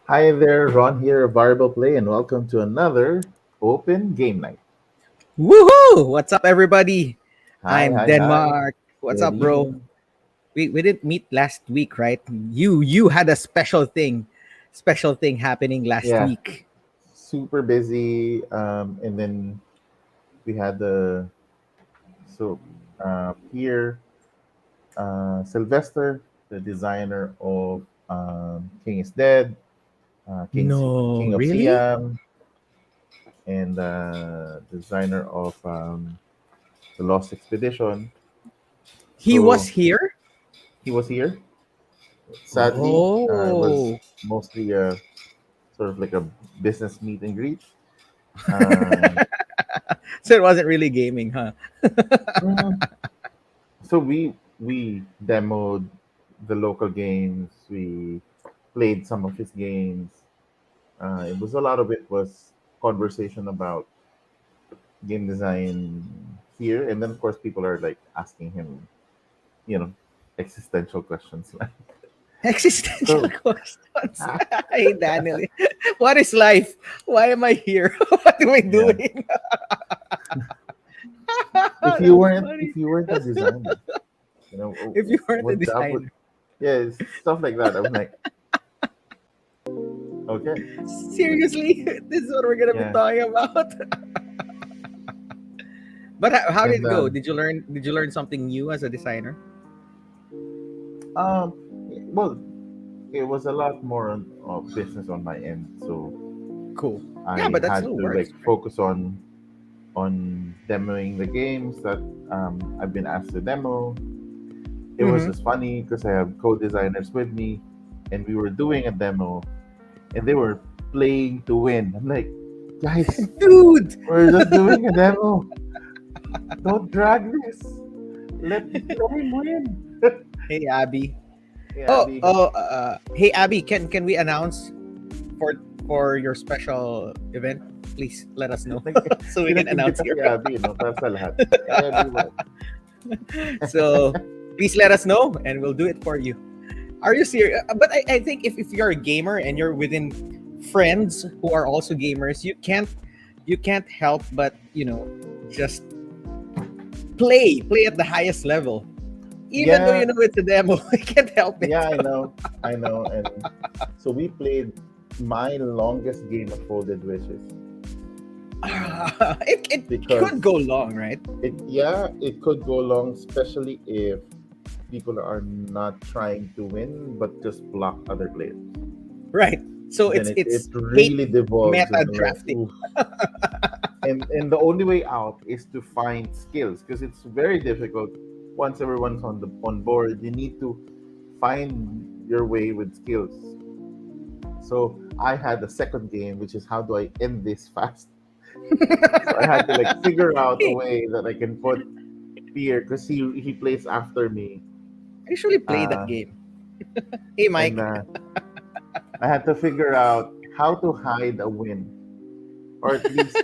Hi there, Ron here of Variable Play, and welcome to another open game night. Woohoo! What's up, everybody? Hi, I'm hi, hi. Denmark. What's Good up, bro? evening. We didn't meet last week, right? You had a special thing happening last Yeah, week. super busy. And then we had the so here Sylvester, the designer of King is Dead, No, King of really? Siam, and designer of the Lost Expedition. He was So here. he was here. Sadly, it was Oh, mostly sort of like a business meet and greet. Um, so it wasn't really gaming, huh? mm, so we demoed the local games. We played some of his games. It was a lot of it was conversation about game design here, and then of course people are like asking him, you know, existential questions. Existential So questions. Hey, Daniel. What is life? Why am I here? What am I yeah, doing? if That you was weren't funny. a designer, If you weren't a what job would designer. yeah, stuff like that. I'm like, okay, Seriously, this is what we're gonna be yeah, talking about. But how did and it go? Did you learn something new as a designer? um, well, it was a lot more business on my end, so Cool. Yeah, I but that had still to like works, right? focus on demoing the games that I've been asked to demo. It was Mm-hmm. just funny because I have co-designers with me, and we were doing a demo, and they were playing to win. I'm like, guys, Dude. we're just doing a demo. Don't drag this. Let him win. Hey, Abby. Yeah, Oh, Abby. oh. Hey, Abby. Can we announce for your special event? Please let us know so we can announce Pinagbibita here. si Abby, no? Para sa lahat. Everyone. So please let us know, and we'll do it for you. Are you serious? But I think if you're a gamer and you're within friends who are also gamers, you can't help but just play at the highest level, even though Yeah, you know it's a demo. You can't help it. yeah, I know. I know. And so we played my longest game of Folded Wishes It could because go long, right? it could go long, especially if people are not trying to win but just block other players. Right. So Then it's it it's hate really devolves meta into like, drafting. oof. And the only way out is to find skills because it's very difficult once everyone's on board. You need to find your way with skills. So I had a second game, which is how do I end this fast? So I had to like figure out a I way that I can put fear because he plays after me, usually play that uh, game. Hey, and Mike. I had to figure out how to hide a win, or at least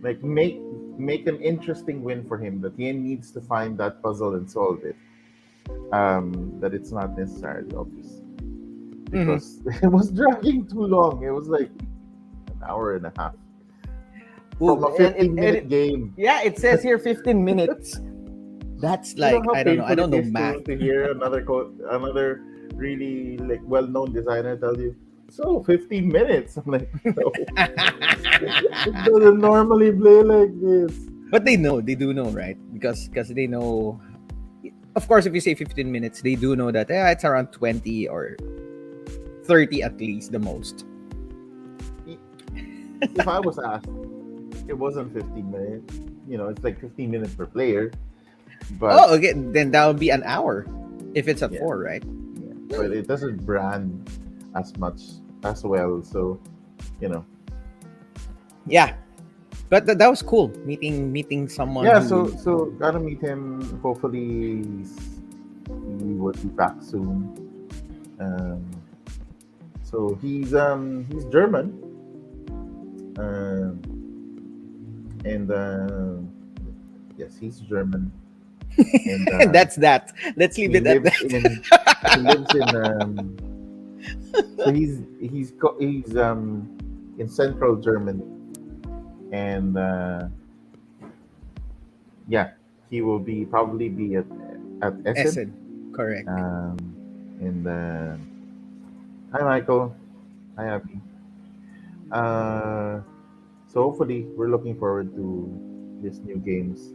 like make an interesting win for him that he needs to find that puzzle and solve it. That it's not necessarily obvious Mhm. because it was dragging too long. It was like an hour and a half Ooh, from a and 15 minute game. yeah, it says here 15 minutes. That's You know like, how I don't know. I painful it don't know is math. to hear another really like well known designer tell you, so 15 minutes. I'm like, no, it doesn't normally play like this. But they know, they do know, right? Because they know. Of course, if you say 15 minutes, they do know that it's around 20 or 30 at least, the most. If I was asked, it wasn't 15 minutes. It's like 15 minutes per player, but Oh, okay. Then that would be an hour if it's at yeah, 4, right? yeah. But Hmm. it doesn't brand as much as well. So, you know, Yeah, but that was cool. Meeting someone yeah. who. So gotta meet him. Hopefully, he will be back soon. Um, so he's German, um, and yes, he's German, and That's that. Let's leave he it at lives that. in he lives in So he's in central Germany, and yeah, he will be probably be at Essen. Essen. Correct. Um, and hi Michael, hi Abby. Uh, so hopefully we're looking forward to these new games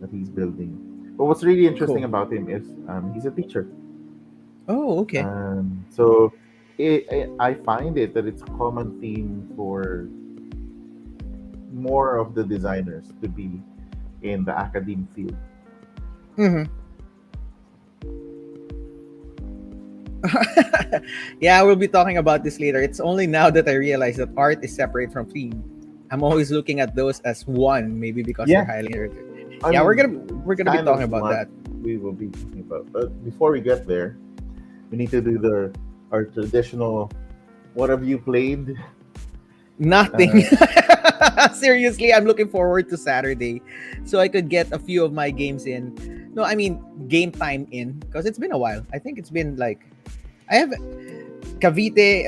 that he's building. But what's really interesting Cool. about him is he's a teacher. Oh, okay. So I find it that it's a common theme for more of the designers to be in the academe field. Hmm. Yeah, we'll be talking about this later. It's only now that I realize that art is separate from theme. I'm always looking at those as one, maybe because they're Yeah, highly related. I Yeah, mean, we're it's gonna be kind talking of about what that. we will be talking about. But before we get there, we need to do the our traditional. What have you played? Nothing. Uh, Seriously, I'm looking forward to Saturday so I could get a few of my games in. No, I mean game time in because it's been a while. I think it's been like I have Cavite,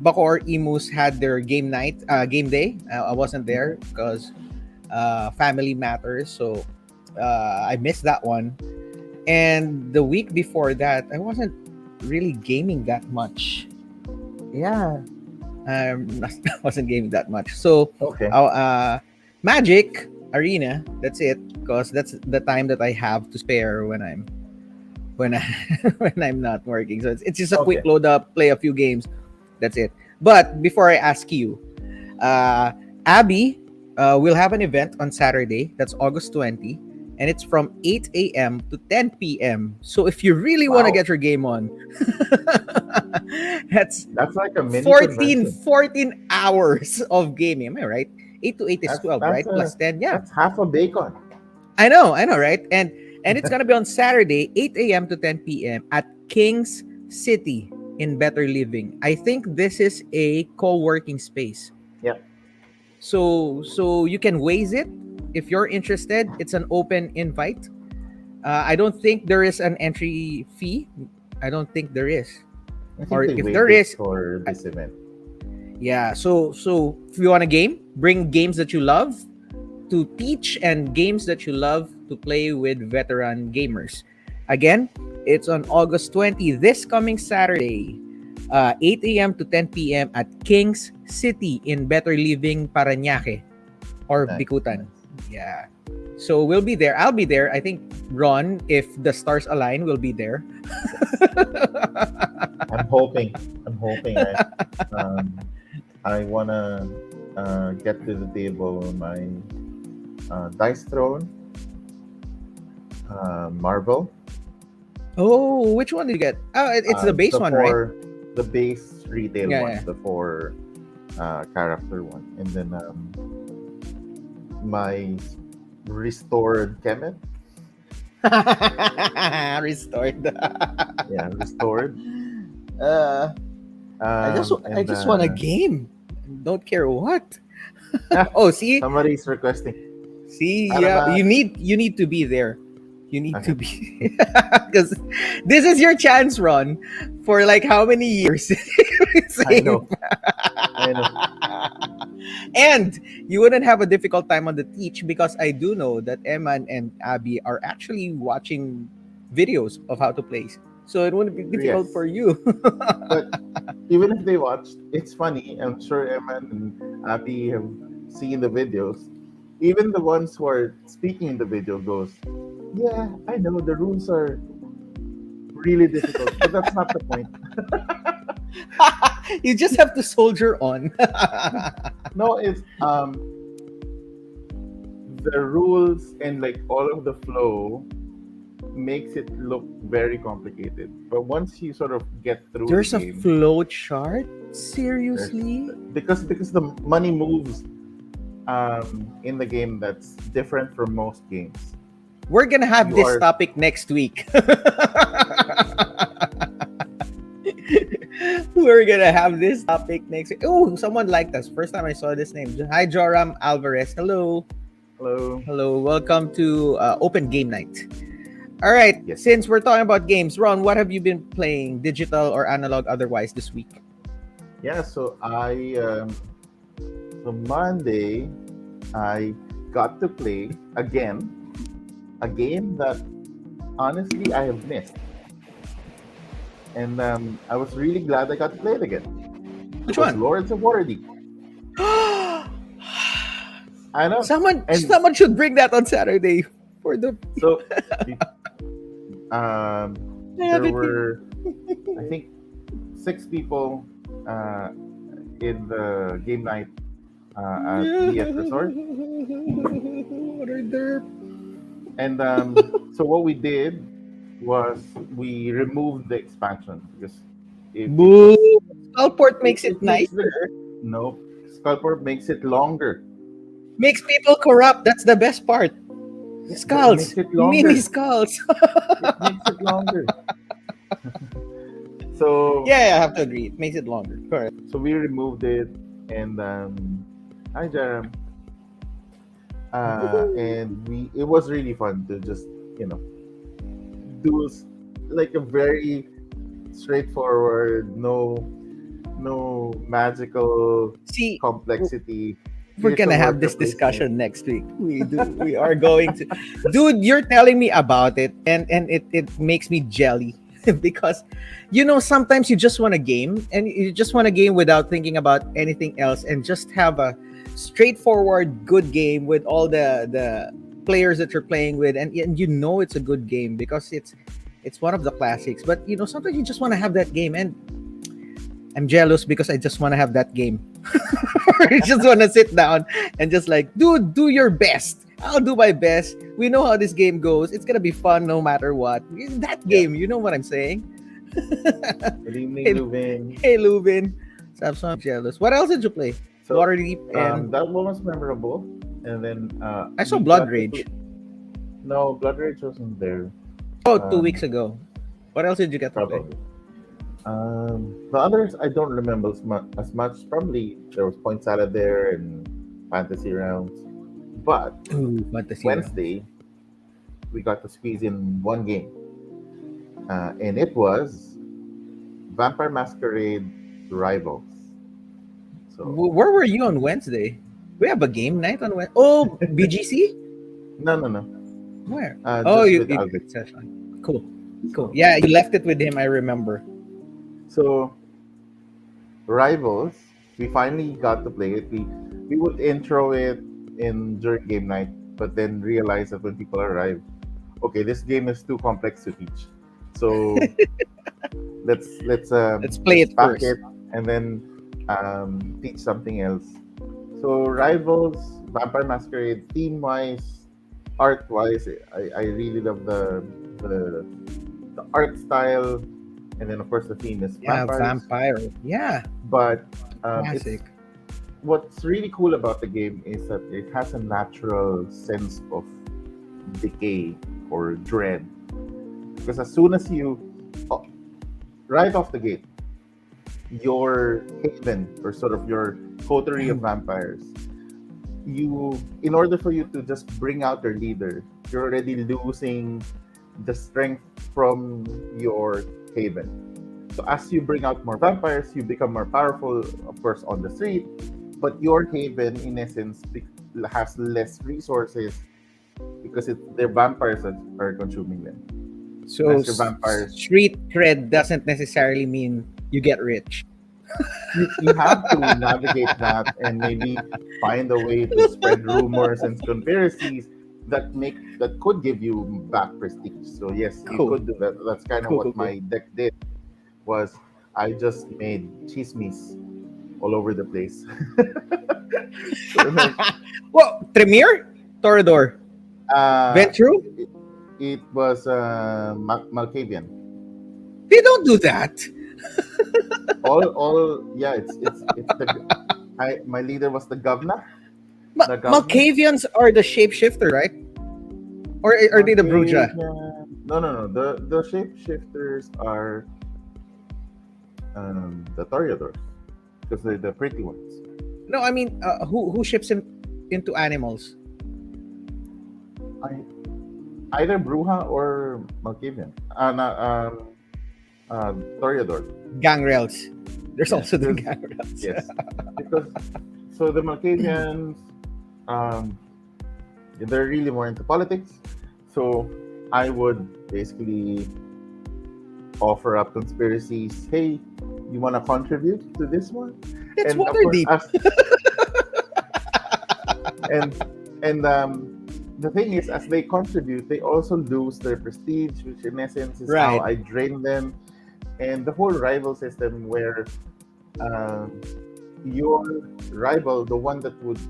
Bacoor Emus had their game night, game day. I wasn't there because family matters, so I missed that one. And the week before that, I wasn't really gaming that much. Yeah, I wasn't gaming that much. So, okay. Magic Arena. That's it, because that's the time that I have to spare when I when I'm not working. So it's just a quick Okay. load up, play a few games. That's it. But before I ask you, uh, Abby will have an event on Saturday. That's August 20. And it's from 8 a.m. to 10 p.m. So if you really want to Wow. get your game on, that's That's like a mini 14, convention. 14 hours of gaming. Am I right? 8 to 8 is That's 12, that's right? a Plus 10. Yeah. that's half a bacon. I know, right? And it's gonna be on Saturday, 8 a.m. to 10 p.m. at King's City in Better Living. I think this is a co-working space. Yep. So you can waze it if you're interested. It's an open invite. I don't think there is an entry fee. I don't think there is. I think Or they if there waived it is, for this event. yeah. So if you want a game, bring games that you love to teach and games that you love to play with veteran gamers. Again, it's on August 20, this coming Saturday, 8 a.m. to 10 p.m. at King's City in Better Living, Parañaque or Nice, Bikutan. nice. Yeah. So we'll be there. I'll be there. I think Ron, if the stars align, will be there. Yes. I'm hoping. I'm hoping. Um, I wanna get to the table my dice throne, Marvel. Oh, which one did you get? Oh, it's the base The one, right? four, the base retail Yeah, one, yeah. the four character one, and then my restored Kemet. Restored. Yeah, restored. uh, I And just want a game. Don't care what. Oh, see, somebody's requesting. yeah, Salamat. you need to be there. You need to Okay. be because this is your chance, Ron, for like how many years? I know. I know. And you wouldn't have a difficult time on the teach because I do know that Eman and Abby are actually watching videos of how to play. So it wouldn't be difficult Yes. for you. But even if they watched, it's funny. I'm sure Eman and Abby have seen the videos. Even the ones who are speaking in the video goes, "Yeah, I know the rules are really difficult, but that's not the point." You just have to soldier on. No, it's the rules and like all of the flow makes it look very complicated. But once you sort of get through There's the a game, flow chart? there's Seriously? because the money moves in the game that's different from most games. We're gonna have You this are topic next week. We're gonna have this topic next week. Oh, someone liked us. First time I saw this name. Hi, Joram Alvarez. Hello. hello. Hello. Welcome to Open Game Night. All right. Yes. Since we're talking about games, Ron, what have you been playing, digital or analog, otherwise, this week? Yeah, so so Monday I got to play again a game that honestly I have missed, and I was really glad I got to play it again. It Which was one? Lords of Waterdeep. I know, and Someone should bring that on Saturday for the. so be- um, I there haven't were I think 6 people uh, in the game night at BS Resort. What are there? And so what we did was we removed the expansion because it Boo! was Skullport makes it it makes the nicer. no Skullport makes it longer. Makes people corrupt. That's the best part. Yeah, but it Skulls, makes it mini longer. skulls. It makes it longer. So Yeah, I have to agree. It makes it longer. Correct. so we removed it, and hi Jaram, and we it was really fun to just you know do like a very straightforward, no magical See, complexity. we're Here's a gonna have worker this placement. discussion next week. We are going to, dude. You're telling me about it, and it makes me jelly because, sometimes you just want a game, and you just want a game without thinking about anything else, and just have a straightforward good game with all the players that you're playing with, and it's a good game because it's one of the classics. But sometimes you just want to have that game, and I'm jealous because I just want to have that game. I just want to sit down and just like, dude, do your best. I'll do my best. We know how this game goes. It's gonna be fun no matter what. That Yeah. game, you know what I'm saying? Good evening, Hey, Lubin. hey, Lubin. So I'm jealous. What else did you play? So Waterdeep and that one was memorable, and then I saw we Blood got to Rage. no, Blood Rage wasn't there. Oh, 2 weeks Um, ago. What else did you get to play? Probably. The others I don't remember as much. Probably there was Point Salad there and Fantasy Rounds, but Ooh, Fantasy Round. Wednesday we got to squeeze in one game, and it was Vampire Masquerade Rivals. So Where were you on Wednesday? We have a game night on Wednesday. Oh, BGC? no, Where? Oh, just you, with you Albert. session. Cool. Yeah, you left it with him. I remember. So Rivals, we finally got to play it. We would intro it in during game night, but then realized that when people arrive, okay, this game is too complex to teach. So let's Let's play it pack first. it and then teach something else. So Rivals, Vampire Masquerade, theme wise, art wise, I really love the art style, and then of course the theme is Yeah, vampires. vampire. Yeah, But it's classic. what's really cool about the game is that it has a natural sense of decay or dread. Because as soon as oh, right off the gate, your haven or sort of your coterie of vampires, in order for you to just bring out your leader, you're already losing the strength from your haven. So as you bring out more vampires, you become more powerful, of course, on the street. But your haven, in essence, has less resources because they're vampires that are consuming them. So As your vampires, street cred doesn't necessarily mean you get rich. you have to navigate that and maybe find a way to spread rumors and conspiracies that could give you back prestige. So yes, you Cool. could do that. That's kind of Cool, what cool, cool. my deck did. Was I just made chismes all over the place. So, Well, Tremere? Torador? Ventru? it was Malkavian. They don't do that. All yeah. It's my leader was the governor. The governor. Malkavians are the shapeshifter, right? Or are they the Bruja? No. The shapeshifters are the Toreadors because they're the pretty ones. No, I mean, who ships him into animals? either Bruja or Malkavian. Toreador. Gangrels. There's Yes, also the because gangrels. yes, because so the Malkavians, um, they're really more into politics. So I would basically offer up conspiracies. Hey, you want to contribute to this one? It's And of course, Waterdeep. as and the thing is, as they contribute, they also lose their prestige, which in essence is how Right. I drain them. And the whole rival system, where um, your rival, the one that would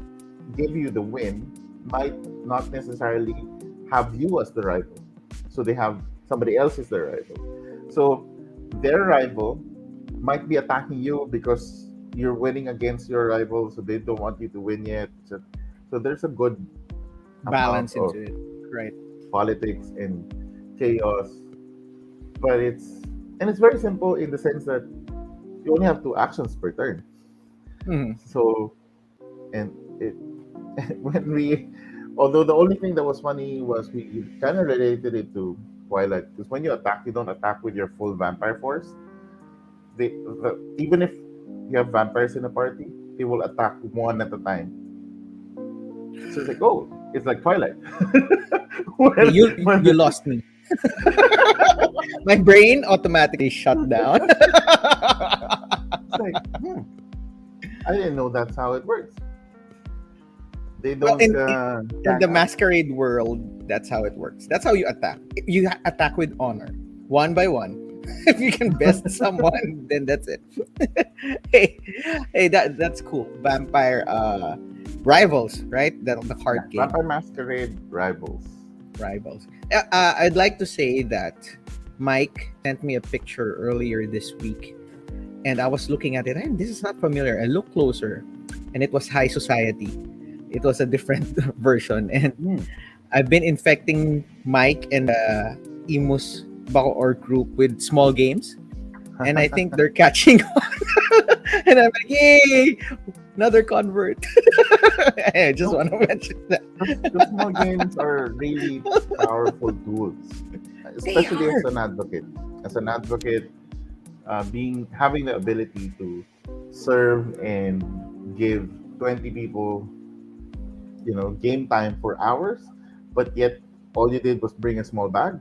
give you the win, might not necessarily have you as the rival. So they have somebody else as their rival. So their rival might be attacking you because you're winning against your rival, so they don't want you to win yet. So there's a good amount Balance of into it. Right. politics and chaos, but it's very simple in the sense that you only have two actions per turn. Mhm. So and it when we although the only thing that was funny was we kind of related it to Twilight, because when you attack, you don't attack with your full vampire force. Even if you have vampires in a party, they will attack one at a time. So it's like, oh, it's like Twilight. Okay, when you lost me. My brain automatically shut down. it's like, I didn't know that's how it works. They Well, don't in tag the out. masquerade world, that's how it works. That's how you attack. You attack with honor, one by one. If you can best someone, then that's it. hey, hey, that's cool. Vampire rivals, right? The Yeah, card game Vampire Masquerade Rivals. rivals. I'd like to say that Mike sent me a picture earlier this week, and I was looking at it. And this is not familiar. I looked closer, and it was High Society. It was a different version, and Hmm. I've been infecting Mike and Imus Bako or group with small games, and I think they're catching on. And I'm like, yay, another convert. I just No, want to mention that the small games are really powerful tools, they especially as are. an advocate. As an advocate, being having the ability to serve and give 20 people, game time for hours, but yet all you did was bring a small bag.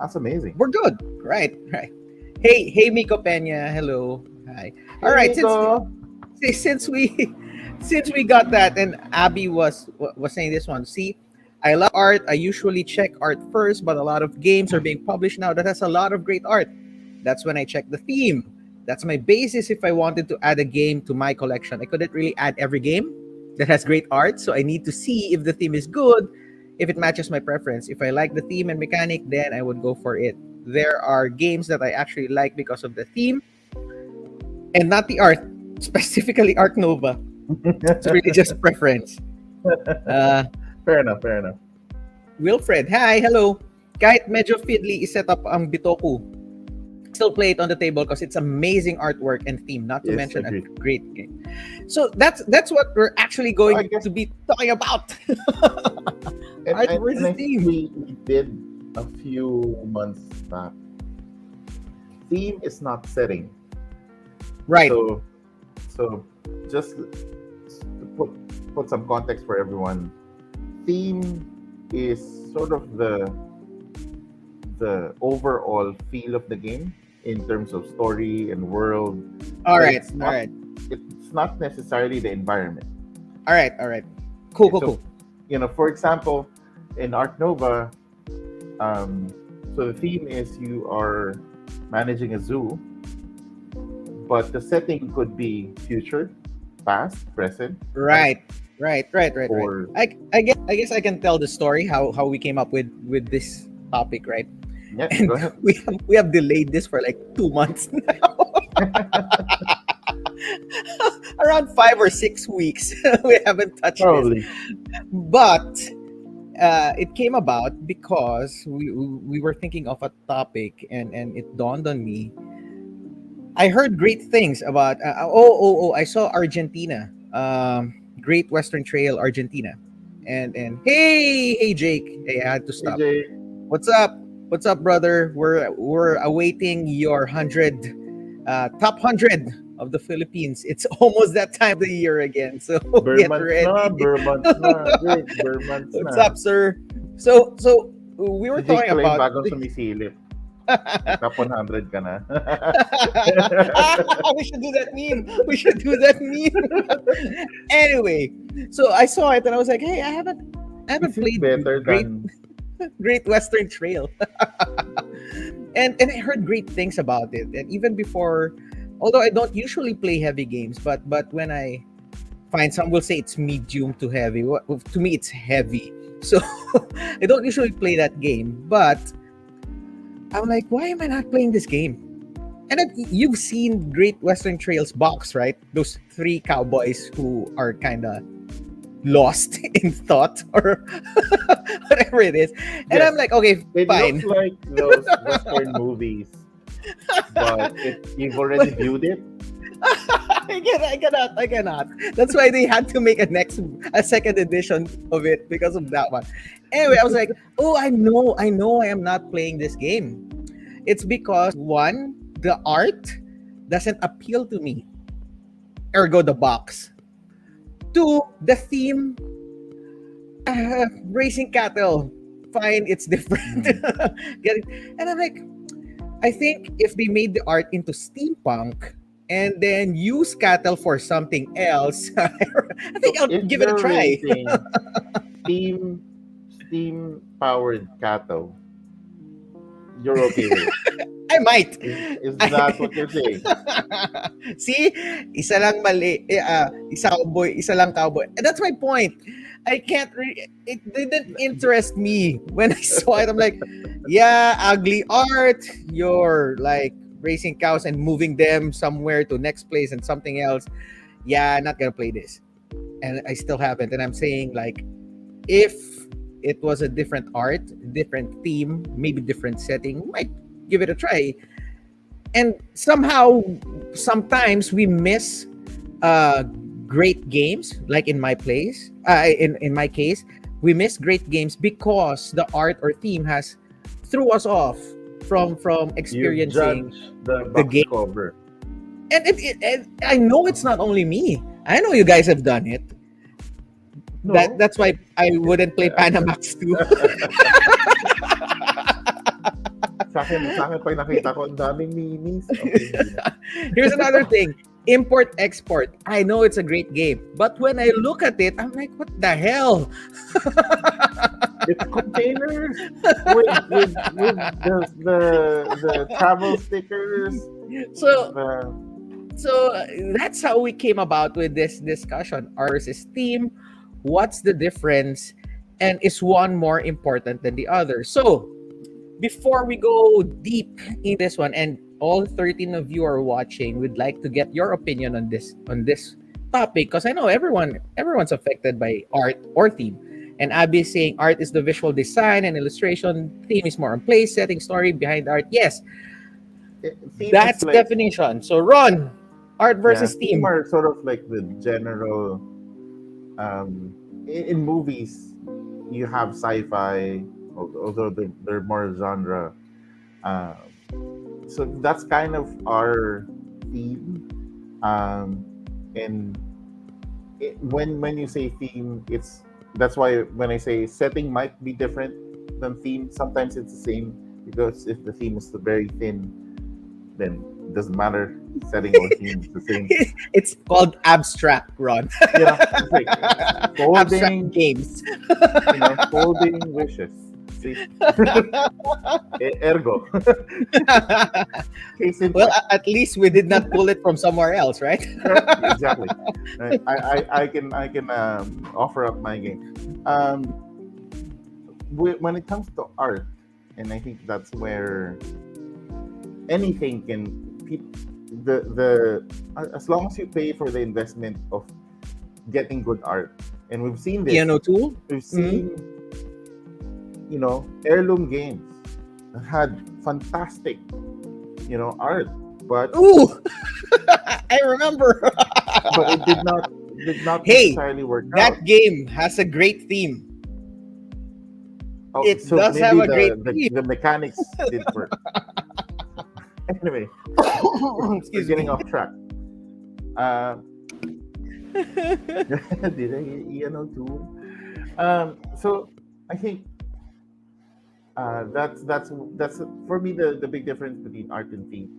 That's amazing. We're good, right? Right. Hey, Miko Pena. Hello. Hi. All Hey, right. Miko. Since we since we got that, and Abby was saying this one. See, I love art. I usually check art first, but a lot of games are being published now that has a lot of great art. That's when I check the theme. That's my basis if I wanted to add a game to my collection. I couldn't really add every game that has great art, so I need to see if the theme is good, if it matches my preference. If I like the theme and mechanic, then I would go for it. There are games that I actually like because of the theme and not the art, specifically Art Nova. It's really just preference. Uh, Fair enough. Fair enough. Wilfred, hi, hello. Kahit medyo fiddly iset up ang Bitoku, still play it on the table because it's amazing artwork and theme, not to Yes, mention a agree. great game. So that's what we're actually So I going guess to be talking about. and, Art and, and versus I think theme. we did a few months back. Theme is not setting. Right. So just to put some context for everyone, theme is sort of the overall feel of the game in terms of story and world, All but right. All right. it's not necessarily the environment. All right. All right. Cool. Cool. So Cool. for example, in Art Nova, um, so the theme is you are managing a zoo, but the setting could be future, past, present, right? Right. Right. Right. Right. Right. Or I guess I can tell the story how we came up with this topic, right? yeah, And go ahead. we have delayed this for like 2 months now. Around 5 or 6 weeks. We haven't touched this. Probably. But it came about because we were thinking of a topic, and it dawned on me. I heard great things about I saw Argentina, Great Western Trail, Argentina, And hey Jake. Hey, I had to stop. AJ, What's up? What's up, brother? We're awaiting your 100 top 100 of the Philippines. It's almost that time of the year again, so get Bermans na, ready. Bermans na, Jake, Bermans What's na. up, sir? So we were Si Jake talking pala yung about bagong sumisilip. Top 100 ka na. we should do that meme. We should do that meme. Anyway, so I saw it and I was like, hey, I haven't Is it played better Great than... Great Western Trail. And I heard great things about it. And even before, although I don't usually play heavy games, but when I find, some will say it's medium to heavy. To me, it's heavy. So I don't usually play that game, but I'm like, why am I not playing this game? And you've seen Great Western Trail's box, right? Those three cowboys who are kind of lost in thought or whatever it is. And Yes. I'm like, okay, It fine. looks like those Western movies, but you've already viewed it. I cannot. That's why they had to make a second edition of it because of that one. Anyway, I was like, oh, I know I am not playing this game. It's because one, the art doesn't appeal to me. Ergo the box. Two, the theme, racing cattle. Fine, it's different. Get it? And I'm like, I think if they made the art into steampunk and then use cattle for something else, I think I'll If give it a you're try. racing steam powered cattle, you're okay with it. I might. Is that what you're saying? See? Isa lang mali. Isa lang cowboy. And that's my point. I can't it didn't interest me when I saw it. I'm like, yeah, ugly art. You're like racing cows and moving them somewhere to next place and something else. Yeah, not gonna play this. And I still haven't. And I'm saying, like, if it was a different art, different theme, maybe different setting, might give it a try. And somehow, sometimes we miss great games. Like in my place, in my case, we miss great games because the art or theme has threw us off from You experiencing judge the the box game. cover. And I know it's not only me. I know you guys have done it. No. That's why I wouldn't play Panamax 2. Sa akin pag nakita ko, ang daming minis. Okay. Here's another thing. Import export. I know it's a great game, but when I look at it, I'm like, what the hell? It's containers with the travel stickers. So The, that's how we came about with this discussion. Art versus theme. What's the difference? And is one more important than the other? So before we go deep in this one, and all 13 of you are watching, we'd like to get your opinion on this topic, because I know everyone's affected by art or theme. And Abby is saying art is the visual design and illustration. Theme is more on place, setting, story behind art. Yes, theme that's is like, definition. So Ron, art versus theme theme. are sort of like the general. In movies, you have sci-fi, although they're more genre. So that's kind of our theme. And when you say theme, that's why when I say setting might be different than theme, sometimes it's the same, because if the theme is very thin, then it doesn't matter. Setting or theme is the same. It's called abstract, Ron. Yeah, it's like folding, Abstract games. folding wishes. See, ergo. Case in Well, point. at least we did not pull it from somewhere else, right? Yeah, exactly. I can offer up my game. When it comes to art, and I think that's where anything can the as long as you pay for the investment of getting good art, and we've seen this. Piano tool. We've seen heirloom games that had fantastic art, but Ooh, I remember. but it did not Hey, necessarily work out. that game has a great theme. Oh, It so does have maybe a great the, theme. the, the mechanics didn't work. Anyway, we're Excuse getting me. off track. Uh, did I too? So I think that's for me the big difference between art and theme.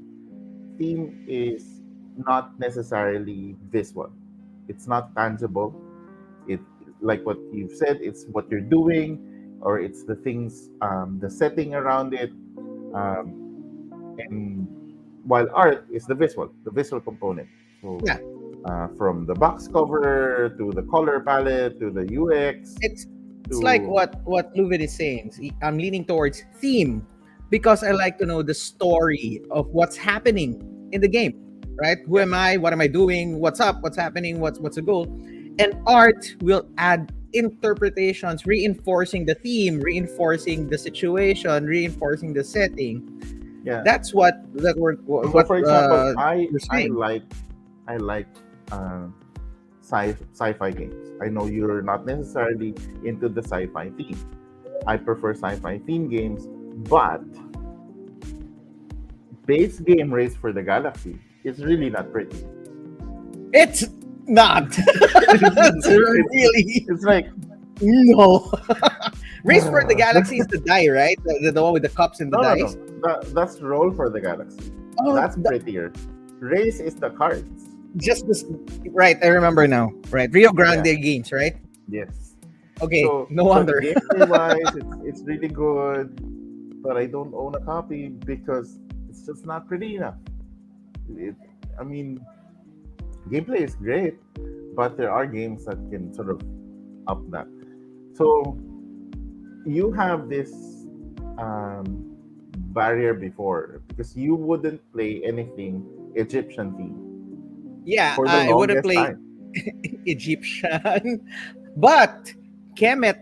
Theme is not necessarily visual. It's not tangible. It like what you've said. It's what you're doing, or it's the things, the setting around it, and while art is the visual component. So Yeah, from the box cover to the color palette to the UX it's it's like to what Luvid is saying. See, I'm leaning towards theme because I like to know the story of what's happening in the game. Right? Who am I? What am I doing? What's up? What's happening? What's the goal? And art will add interpretations, reinforcing the theme, reinforcing the situation, reinforcing the setting. yeah. That's what that we're So what for example, you're saying. I like sci-fi games. I know you're not necessarily into the sci-fi theme. I prefer sci-fi theme games, but base game Race for the Galaxy is really not pretty. It's not. It's really It's like no. Race for the Galaxy is the die, right? The one with the cups and the no, dice. that's Roll for the Galaxy. Oh, That's prettier. Race is the cards. just this. Right, I remember now. Right, Rio Grande Yeah. games, right? Yes. Okay, So, no so the wonder. gameplay wise, it's really good, but I don't own a copy because it's just not pretty enough. It, I mean, gameplay is great, but there are games that can sort of up that. So you have this barrier before because you wouldn't play anything Egyptian theme Yeah, for the I would have longest played time. Egyptian, but Kemet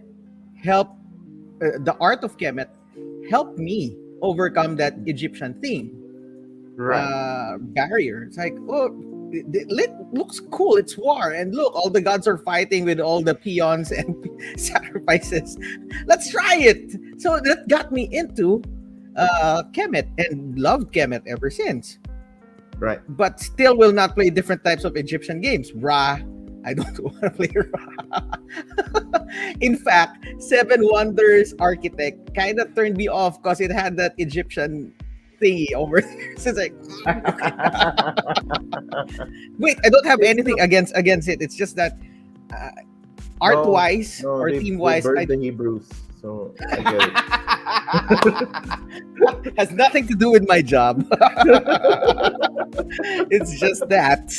helped. The art of Kemet helped me overcome that Egyptian theme. Right. Barrier. It's like, oh, it looks cool. It's war, and look, all the gods are fighting with all the peons and sacrifices. Let's try it. So that got me into Kemet and loved Kemet ever since. Right. But still, will not play different types of Egyptian games. Ra. I don't want to play Ra. In fact, Seven Wonders Architect kind of turned me off because it had that Egyptian thingy over there. So it's like, wait, I don't have It's anything the- against it. It's just that art wise No, or they theme wise, burned the Hebrews, so I get it. has nothing to do with my job. It's just that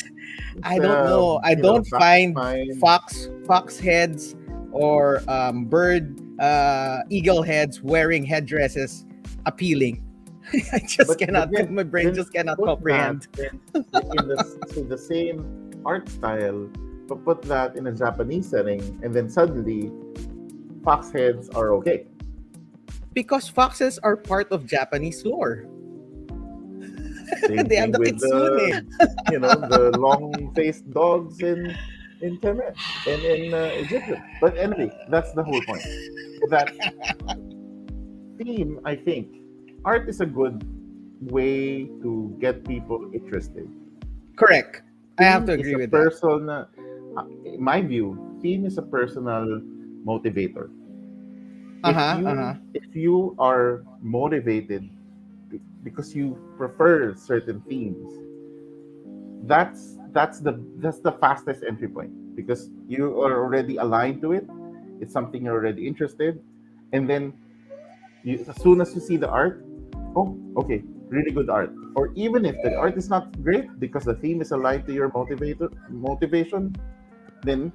I don't know. I don't find fine. fox heads or bird eagle heads wearing headdresses appealing. I just But cannot. then- My brain then just cannot put comprehend. that in the same art style, but put that in a Japanese setting, and then suddenly fox heads are okay. Because foxes are part of Japanese lore. Same They have thing the with kitsune. the long-faced dogs in Kemet and in Egypt. But anyway, that's the whole point. That theme, I think, art is a good way to get people interested. Correct. I have to Theme is agree a with that. personal, in my view, theme is a personal motivator. If you are motivated because you prefer certain themes, that's the fastest entry point because you are already aligned to it. It's something you're already interested, and then as soon as you see the art, oh, okay, really good art. Or even if the art is not great because the theme is aligned to your motivation, then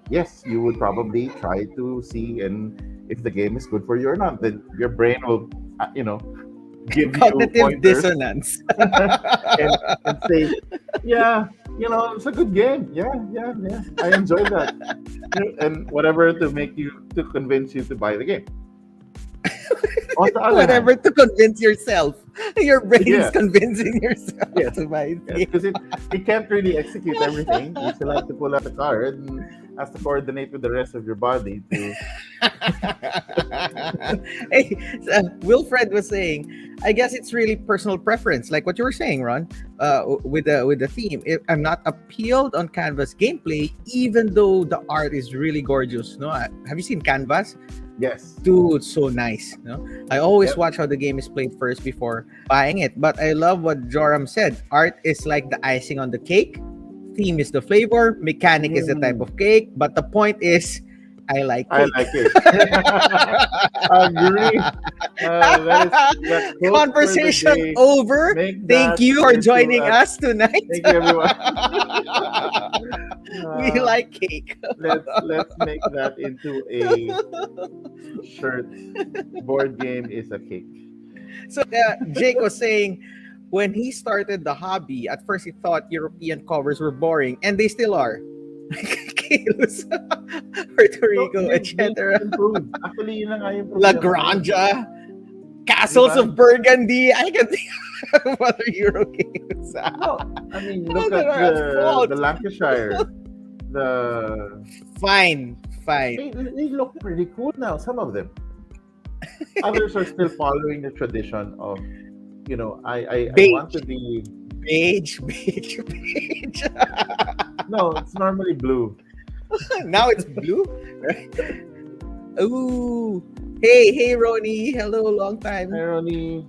yes, you would probably try to see and if the game is good for you or not. Then your brain will, give you Cognitive pointers dissonance. and say, yeah, it's a good game. Yeah, yeah, yeah. I enjoyed that. And whatever to convince you to buy the game. On the other Whatever hand, to convince yourself. Your brain's yeah, convincing yourself yes, to buy yes, it. because it can't really execute everything. You still have to pull out the card and has to coordinate with the rest of your body to. Hey, Wilfred was saying, I guess it's really personal preference, like what you were saying, Ron. With the theme, I'm not appealed on Canvas gameplay, even though the art is really gorgeous. No, have you seen Canvas? Yes. Dude, so nice. No, I always Yep. watch how the game is played first before buying it. But I love what Joram said. Art is like the icing on the cake. Theme is the flavor. Mechanic is the type Mm, of cake. But the point is, I like I cake. like it. Agree. That quote for the Conversation day. over. Make Thank that you for into joining a. us tonight. Thank you, everyone. We Uh, like cake. let's make that into a shirt. Board game is a cake. So Jake was saying when he started the hobby, at first he thought European covers were boring, and they still are. Kalos, Puerto So Rico, they etc. improved. Actually, yun na nga yung La problema ngayon. Granja, Castles Diba? of Burgundy. I can think of other Euro games. No, I mean, How look can at I have fault? the Lancashire. The Fine. they look pretty cool now. Some of them. Others are still following the tradition of, I Beige. want to be. Beige. No, it's normally blue. Now it's blue. Right? Ooh. Hey, Ronnie. Hello, long time. Irony.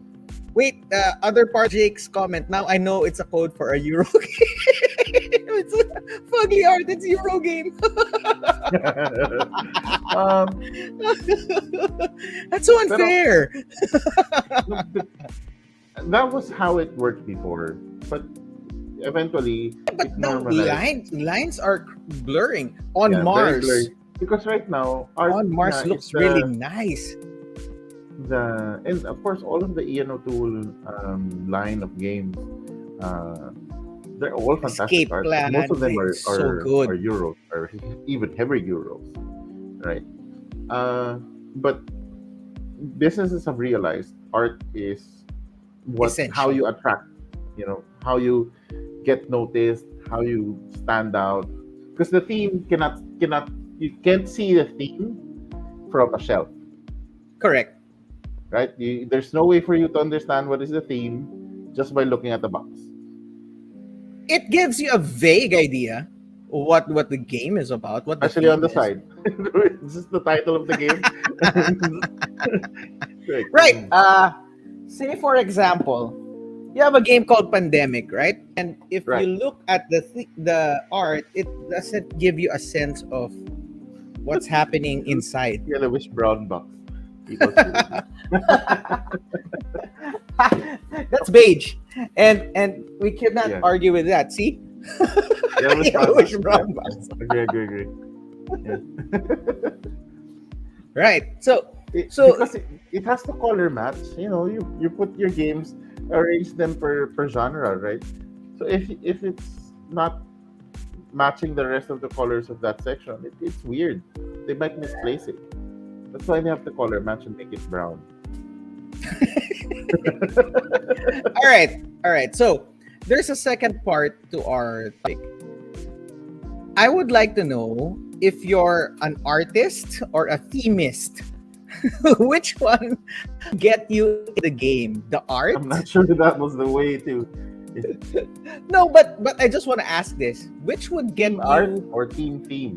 Wait, other part Jake's comment. Now I know it's a code for a Euro game. It's a fugly art. It's Euro game. um, That's so unfair. that was how it worked before, but eventually But it no, normalized. lines are blurring on Yeah, very Mars. blurry. Because right now, art On Mars na looks is really nice. and of course all of the Ian O'Toole line of games, they're all fantastic Escape art. Plan, Most of them it's so good. are Euros, or even heavy Euros, right? But businesses have realized art is how Essential. you attract, how you get noticed, how you stand out. Because the theme cannot you can't see the theme from a shelf, Correct. right? There's no way for you to understand what is the theme just by looking at the box. It gives you a vague idea what the game is about. What the Especially on the theme is. side. Is this the title of the game? Right. Say for example, you have a game called Pandemic, right? And if Right. you look at the art, it doesn't give you a sense of what's happening inside. Yellowish brown box. Equals blue. That's beige, and we cannot Yeah. argue with that. See, Yellowish brown box. box. Agree. Yeah. Right. So Because it has to color match. You put your games, arrange them per genre, right? So if it's not matching the rest of the colors of that section, it's weird. They might misplace it. That's why they have to color match and make it brown. all right. So there's a second part to our topic. I would like to know if you're an artist or a themist. Which one get you in the game? The art? I'm not sure that was the way to No, but I just want to ask this. Which would get team art you? or team theme.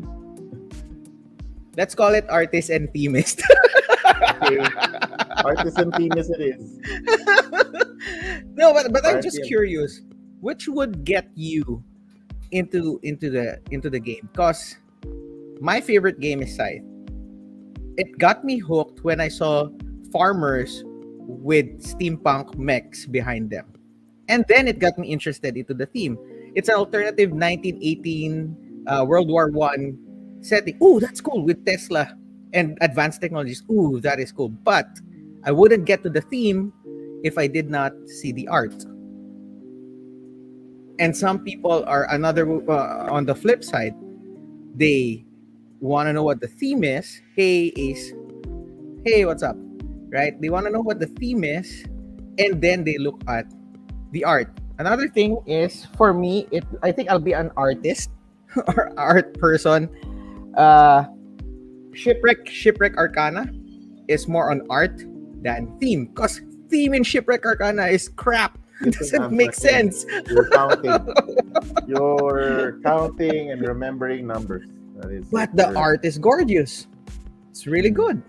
Let's call it artist and themist. Okay. Artist and theme as it is. No, but I'm Right, just yeah. curious. Which would get you into the game? Because my favorite game is Scythe. It got me hooked when I saw farmers with steampunk mechs behind them. And then it got me interested into the theme. It's an alternative 1918 World War One setting. Ooh, that's cool, with Tesla and advanced technologies. Ooh, that is cool. But I wouldn't get to the theme if I did not see the art. And some people are on the flip side. They want to know what the theme is. Hey, what's up? right? They want to know what the theme is, and then they look at the art. Another thing is for me, I think I'll be an artist or art person. Uh, Shipwreck Arcana is more on art than theme, because theme in Shipwreck Arcana is crap. It You can doesn't have make fucking, sense. you're counting and remembering numbers. That is it. But the art is gorgeous. It's really good.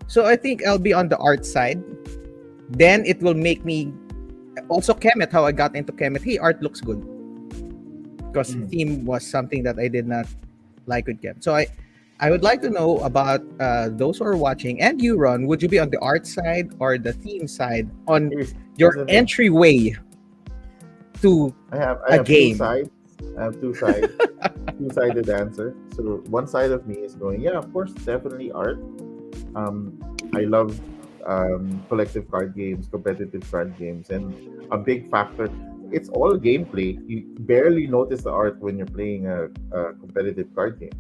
So I think I'll be on the art side. Then it will make me also Kemet, how I got into Kemet. Hey, art looks good. Because theme was something that I did not like with Kemet. So I would like to know about those who are watching, and you, Ron. Would you be on the art side or the theme side on your Here's the thing. entryway to I have a game? two sides. I have two sides, two-sided answer. So one side of me is going, yeah, of course, definitely art. I love collective card games, competitive card games, and a big factor. It's all gameplay. You barely notice the art when you're playing a competitive card game,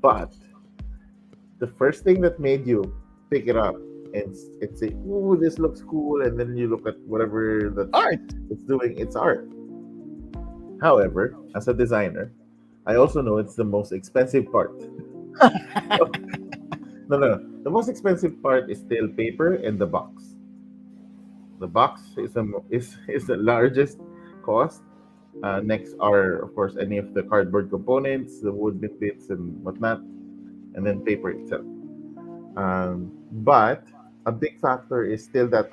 but the first thing that made you pick it up and say, "Ooh, this looks cool," and then you look at whatever that Art. it's doing. It's art. However, as a designer, I also know it's the most expensive part. No. The most expensive part is still paper and the box. The box is the largest cost. Next are, of course, any of the cardboard components, the wood bits and whatnot, and then paper itself. But a big factor is still that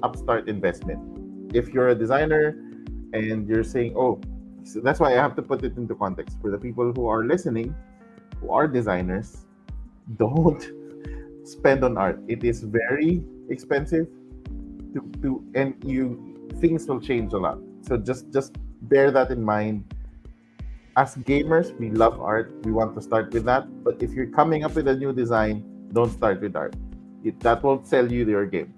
upstart investment. If you're a designer and you're saying, "Oh," so that's why I have to put it into context for the people who are listening, who are designers. Don't spend on art. It is very expensive and you things will change a lot. So just bear that in mind. As gamers, we love art. We want to start with that. But if you're coming up with a new design, don't start with art. That won't sell you your game.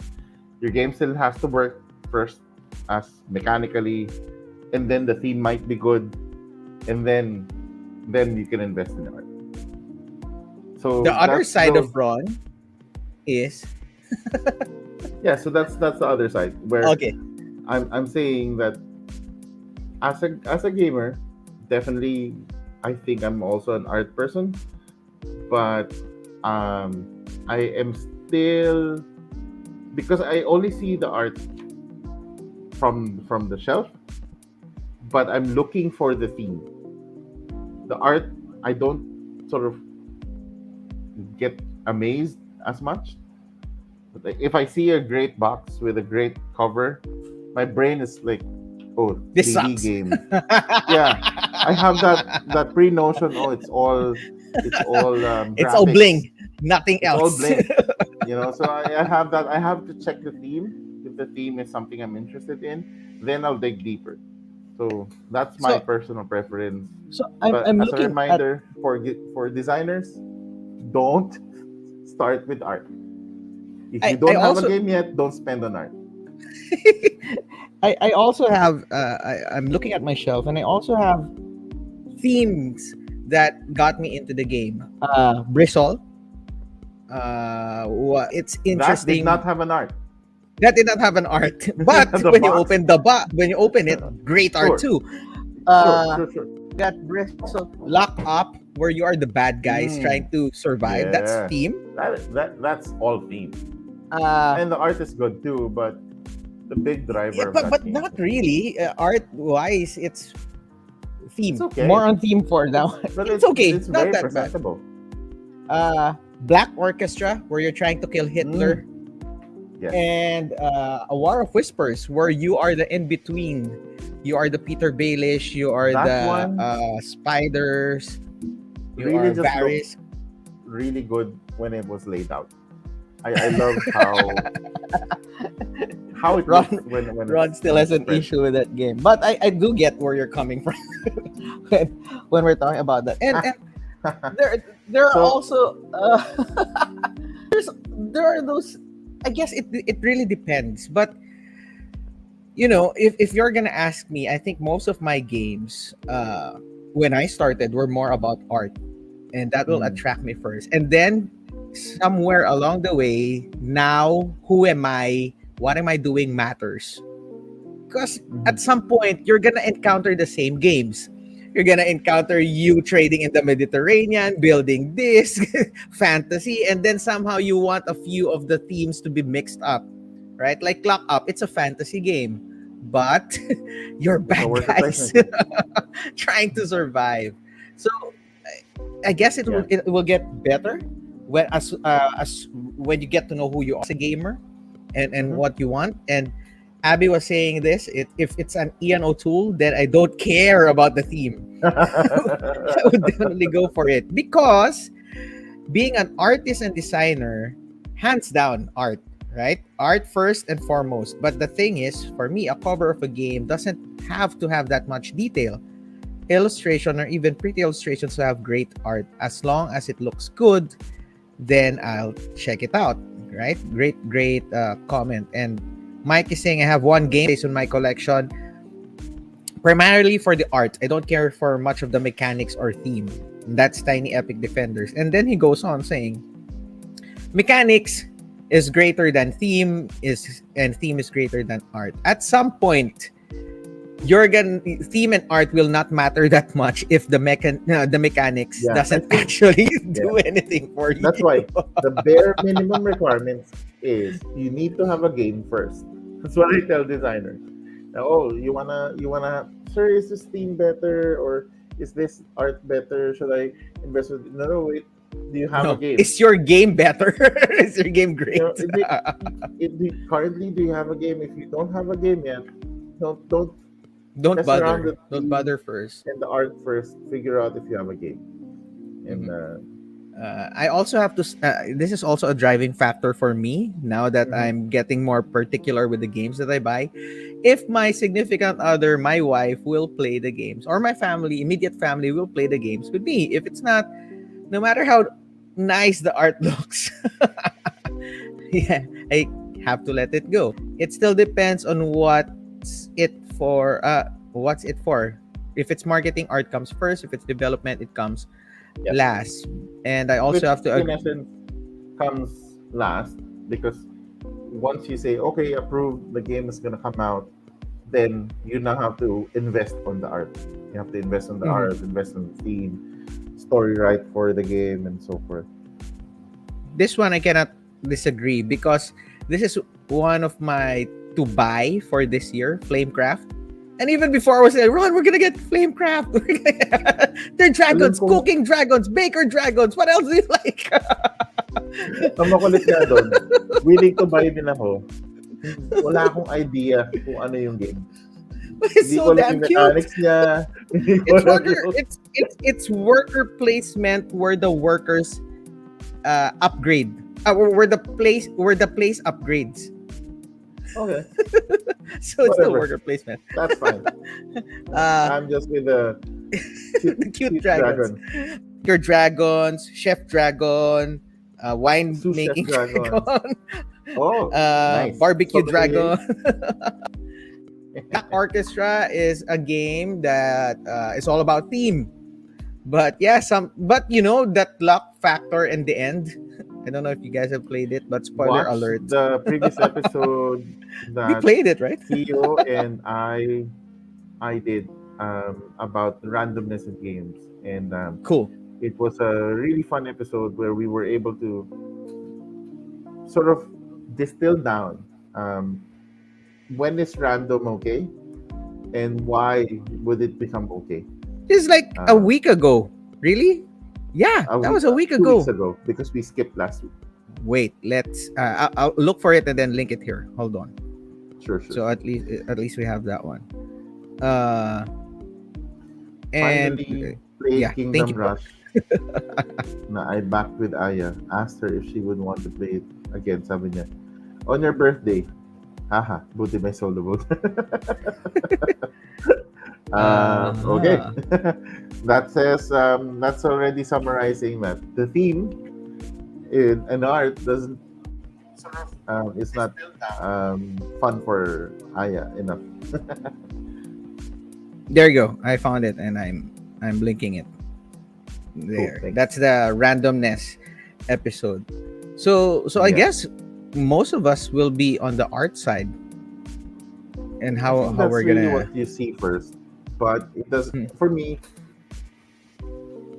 Your game still has to work first as mechanically, and then the theme might be good, and then you can invest in art. So The other that's side the of Ron is yeah. So that's the other side where okay. I'm saying that as a gamer, definitely I think I'm also an art person, but I am still because I only see the art from the shelf, but I'm looking for the theme. The art I don't sort of get amazed as much. But if I see a great box with a great cover, my brain is like, oh, This 3D sucks. game. Yeah, I have that pre notion. Oh, it's all It's all graphics. bling, nothing It's all else. bling. So I have that. I have to check the theme. If the theme is something I'm interested in, then I'll dig deeper. So that's my so personal preference. so I'm But I'm as a looking at reminder for designers, don't start with art. If you I don't have a also game yet, don't spend on art. I also have I'm looking at my shelf, and I also have themes that got me into the game. Bristle. It's That did interesting. not have an art. That did not have an art, but The when you box. open when you open it, great art Sure. too. Uh, Sure. that Bristle Lock Up, where you are the bad guys Mm. trying to survive. That's Yeah. theme. That's all theme. Uh, And the art is good too, but the big driver yeah, of that but game. not really. Art wise, it's theme. It's okay. More on theme for now. But It's okay. It's Not very that bad. presentable. Black Orchestra, where you're trying to kill Hitler, Yes. and A War of Whispers, where you are the in between. You are the Peter Baelish. You are That the one spiders. You really are just Varys. really good when it was laid out. I love how it Ron- looks when Ron still has an spread. issue with that game, but I do get where you're coming from when, when we're talking about that. And there are So- also there are those. I guess it really depends, but if you're gonna ask me, I think most of my games when I started were more about art, and that will Mm. attract me first, and then somewhere along the way, now who am I? What am I doing matters. Because at Mhm. some point, you're gonna encounter the same games. You're gonna encounter you trading in the Mediterranean, building this fantasy, and then somehow you want a few of the themes to be mixed up, right? Like Clock Up, it's a fantasy game, but you're It's a bad worker guys placement game. trying to survive. So I guess Yeah. it will get better as when you get to know who you are as a gamer and Hmm. what you want. And Abby was saying this: if it's an Ian O'Toole, then I don't care about the theme. I would definitely go for it because being an artist and designer, hands down, art, right? Art first and foremost. But the thing is, for me, a cover of a game doesn't have to have that much detail. Illustration or even pretty illustrations to have great art. As long as it looks good, then I'll check it out. Right? Great comment. And Mike is saying I have one game based on my collection, primarily for the art. I don't care for much of the mechanics or theme. That's Tiny Epic Defenders. And then he goes on saying, mechanics is greater than theme is and theme is greater than art. At some point, your theme and art will not matter that much if the mechanics Yeah, I doesn't think, actually yeah. do anything for you. That's why the bare minimum requirements is you need to have a game first. That's what I tell designers. Oh, sir, is this theme better or is this art better? Should I invest with? No, no, wait. Do you have a No, game? is your game better? Is your game You know, great? currently, do you have a game? If you don't have a game yet, don't Don't mess around bother. with Don't the bother first. and the art first. Figure out if you have a game. And Mhm. I also have to. This is also a driving factor for me now that mhm. I'm getting more particular with the games that I buy. If my significant other, my wife, will play the games, or my family, immediate family, will play the games with me. If it's not, no matter how nice the art looks, yeah, I have to let it go. It still depends on it for. What's it for? If it's marketing, art comes first. If it's development, it comes Yep. last. And I also Which have to in agree. essence comes last because once you say okay, approved, the game is gonna come out, then you now have to invest on the art. You have to invest on the Mhm. art, invest on the theme, story right for the game, and so forth. This one I cannot disagree because this is one of my to buy for this year, Flamecraft. And even before I was like, Ron, we're gonna get Flamecraft. They're Alam dragons, kong cooking dragons, baker dragons. What else do you like? ang makulit nga doon, willing to buy din ako. Wala akong idea kung ano yung game. It's Hindi so ko alam damn yung cute. mechanics niya. Hindi ko It's alam worker. yung... It's worker placement where the workers upgrade. Where the place upgrades. Okay, So it's still whatever. worker placement. That's fine. Uh, I'm just with the the cute cute dragons. dragon. Your dragons, chef dragon, wine Sous chef making dragons. dragon, Oh, nice. barbecue Sommelier. dragon. Black Orchestra is a game that is all about theme. But yeah, but you know that luck factor in the end. I don't know if you guys have played it, but spoiler Watch alert. the previous episode We that played it, right? Theo and I did about randomness in games, and Cool. it was a really fun episode where we were able to sort of distill down when is random okay and why would it become okay. This is like a Uh, week ago. Really? Yeah, that was a week 2 weeks ago. ago because we skipped last week. Wait, let's. I'll look for it and then link it here. Hold on. Sure, sure, So sure. at least we have that one. Uh, and Finally yeah, played thank Kingdom you. Po. Rush. Na I backed with Aya. Asked her if she would want to play it again. Sabi niya, on your birthday. Haha, buti may solo mode. Okay. Uh-huh. That says that's already summarizing that the theme in an art doesn't it's not fun for Aya enough. There you go. I found it and I'm linking it. Cool, There. thanks. That's the randomness. episode. So I Yeah. guess most of us will be on the art side, and I think how that's we're really gonna. what you see first. But it does Hmm. for me.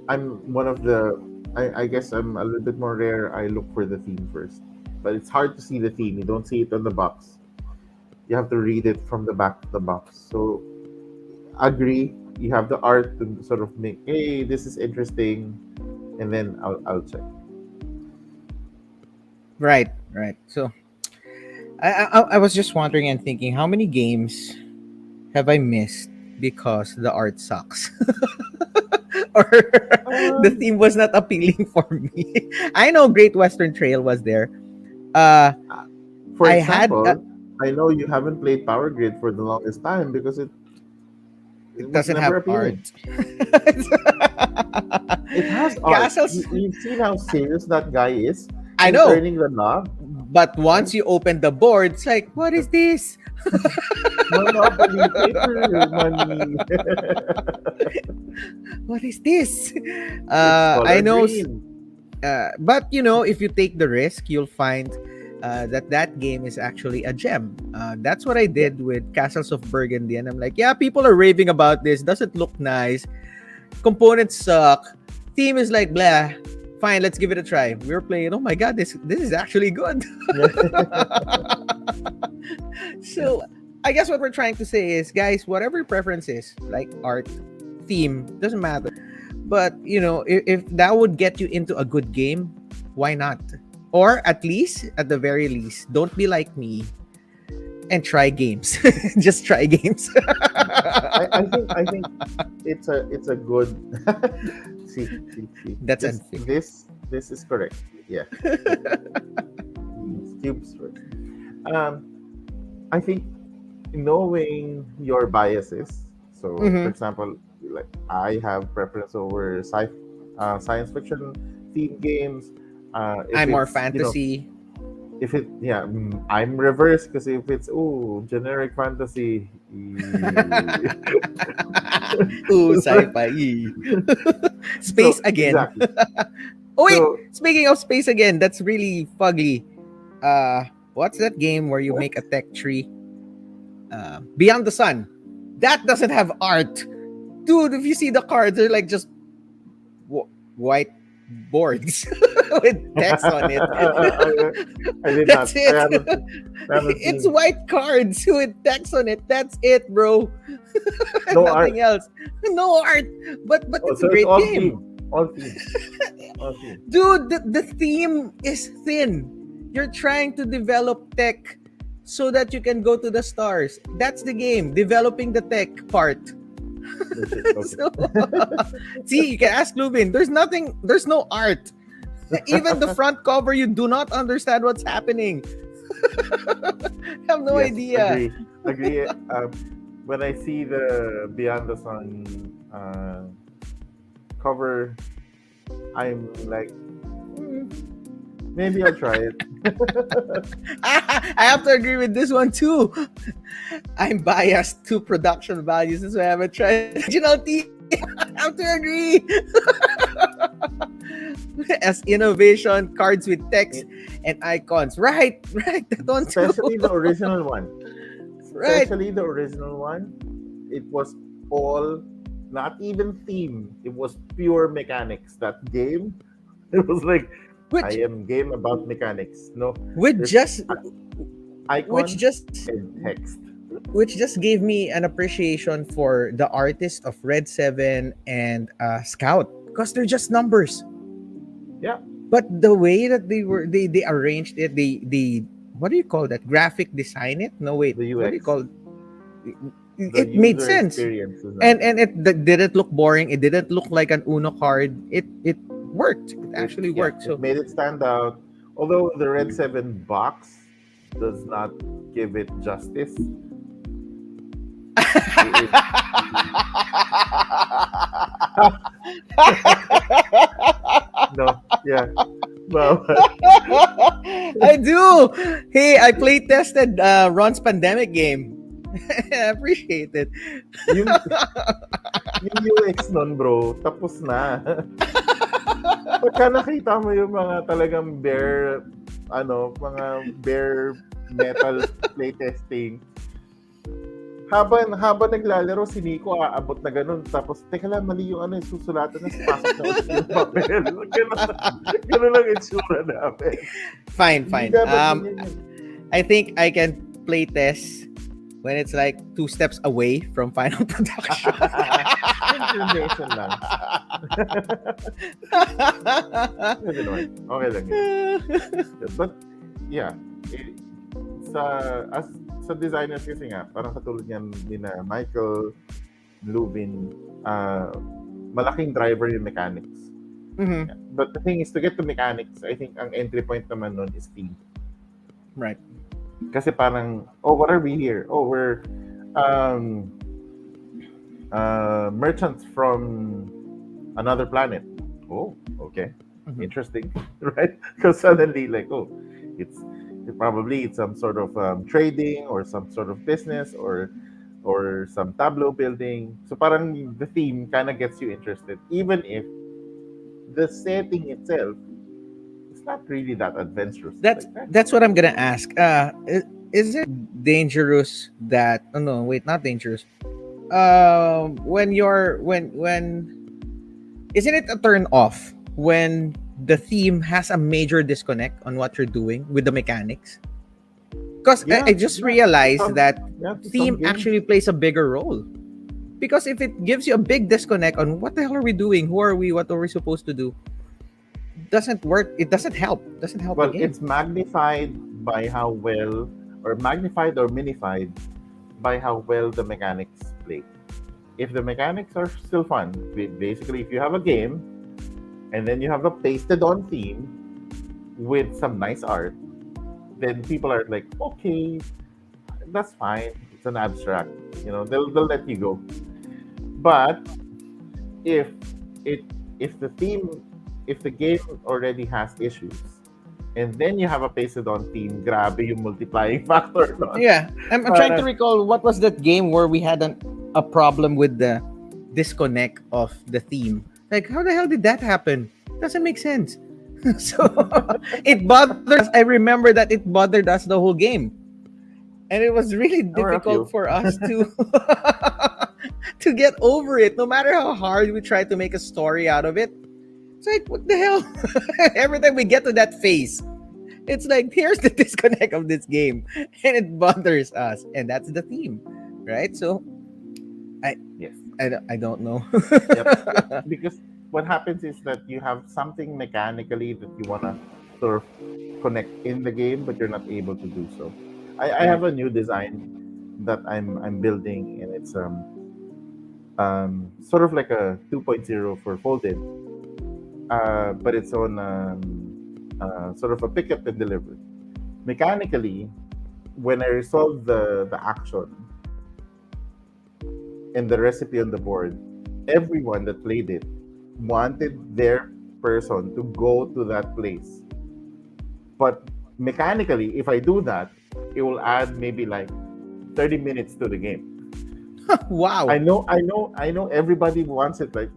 I'm one of the. I guess I'm a little bit more rare. I look for the theme first, but it's hard to see the theme. You don't see it on the box. You have to read it from the back of the box. So agree. You have the art to sort of make. Hey, this is interesting, and then I'll check. Right, right. So I was just wondering and thinking, how many games have I missed because the art sucks, or the Um, theme was not appealing for me? I know Great Western Trail was there. Uh, for I had example, I know you haven't played Power Grid for the longest time because it it was doesn't never have appealing. art. It has art. Castles, You've seen how serious that guy is I in know, turning the knob, but right? once you open the board, it's like, what is this? Monopoly paper money. What is this? It's I color know, green. but if you take the risk, you'll find that game is actually a gem. That's what I Yeah. did with Castles of Burgundy, and I'm like, yeah, people are raving about this. Doesn't look nice. Components suck. Theme is like blah. Fine, let's give it a try. We were playing. Oh my god, this is actually good. Yeah. So I guess what we're trying to say is, guys, whatever your preference is, like art, theme, doesn't matter. But if that would get you into a good game, why not? Or at least, at the very least, don't be like me and try games. Just try games. I think it's a good see That's this unfair. this is correct. Yeah. Cubes first. Um I think knowing your biases. So, for Hmm. example, like I have preference over science fiction themed games. If I'm more it's fantasy. if it yeah, I'm reverse because if it's generic fantasy, Ooh, sci-fi. Space so again. exactly. Oh wait, So speaking of space again, that's really fugly. What's that game where you what? make a tech tree? Beyond the Sun. That doesn't have art, dude. If you see the cards, they're like just white boards with text on it. I did not. That's it. I haven't It's seen white cards with text on it. That's it, bro. no art. Nothing else. No art. But Oh, it's a so it's great all game. theme, all theme, all theme. Dude, the theme is thin. You're trying to develop tech so that you can go to the stars. That's the game, developing the tech part. That's it. Okay. So, see, you can ask Lubin. There's no art. Even the front cover, you do not understand what's happening. I have no Yes, idea. agree. When I see the Beyond the Sun cover, I'm like, maybe I'll try it. I have to agree with this one too. I'm biased to production values. That's why I haven't tried original tea. I have to agree. As innovation, cards with text and icons. Right. That one too. Especially the original one. Right. Especially the original one. It was all not even theme. It was pure mechanics. That game. It was like I Which am game about mechanics. No, which there's just which icons just and text. which just gave me an appreciation for the artist of Red 7 and Scout, because they're just numbers. Yeah. But the way that they arranged it, they what do you call that? Graphic design it? No, wait. The What do you UX, call it? the It made user sense. experience is And it didn't look boring. It didn't look like an Uno card. It worked. It actually worked. it So made it stand out. Although the Red 7 box does not give it justice. It- no, yeah. Well, I do. Hey, I play tested Ron's pandemic game. I appreciate it. yung, yung UX nun, bro, tapos na. Pagka nakita mo yung mga talagang bare, mga bare metal playtesting, habang naglalaro, si Nico aabot na ganun. Tapos, teka lang, mali yung susulatan na pasok na ulit yung papel. Ganun lang itsura namin. Fine. Hindi dapat ganyan yun. I think I can play test when it's like 2 steps away from final production. Inclination lang. Pwede naman. Okay lang yun. But, yeah. Sa designers kasi nga, parang katulad yan din na Michael Lubin, malaking driver yung mechanics. Mhm. But the thing is, to get to mechanics, I think ang entry point naman nun is team. Right. Kasi parang, what are we here? We're merchants from another planet. Oh, okay. Mhm. Interesting. Right? Because suddenly, like, it's some sort of trading or some sort of business or some tableau building. So parang the theme kind of gets you interested, even if the setting itself is not really that adventurous. That's what I'm gonna ask. Is it dangerous that? Oh no, wait, not dangerous. When isn't it a turn off when the theme has a major disconnect on what you're doing with the mechanics? Because I just realized that theme actually plays a bigger role. Because if it gives you a big disconnect on what the hell are we doing, who are we, what are we supposed to do, doesn't work. It doesn't help. Doesn't help. Well, the game. it's magnified by how well, or magnified or minified by how well the mechanics play. If the mechanics are still fun, basically, if you have a game and then you have a pasted on theme with some nice art, then people are like, okay, that's fine. It's an abstract. They'll let you go. But if the game already has issues, and then you have a pasted on theme, grabe yung multiplying factor. No? Yeah, I'm trying to recall what was that game where we had a problem with the disconnect of the theme. Like, how the hell did that happen? Doesn't make sense. So it bothered us. I remember that it bothered us the whole game, and it was really difficult for us to to get over it. No matter how hard we tried to make a story out of it, it's like, what the hell? Every time we get to that phase, it's like, here's the disconnect of this game, and it bothers us, and that's the theme, right? So I don't know. Yep. Because what happens is that you have something mechanically that you want to sort of connect in the game, but you're not able to do so. I have a new design that I'm building, and it's sort of like a 2.0 for Folded, but it's on sort of a pickup and deliver. Mechanically, when I resolve the action and the recipe on the board, everyone that played it wanted their person to go to that place. But mechanically, if I do that, it will add maybe like 30 minutes to the game. Wow. I know everybody wants it. Like,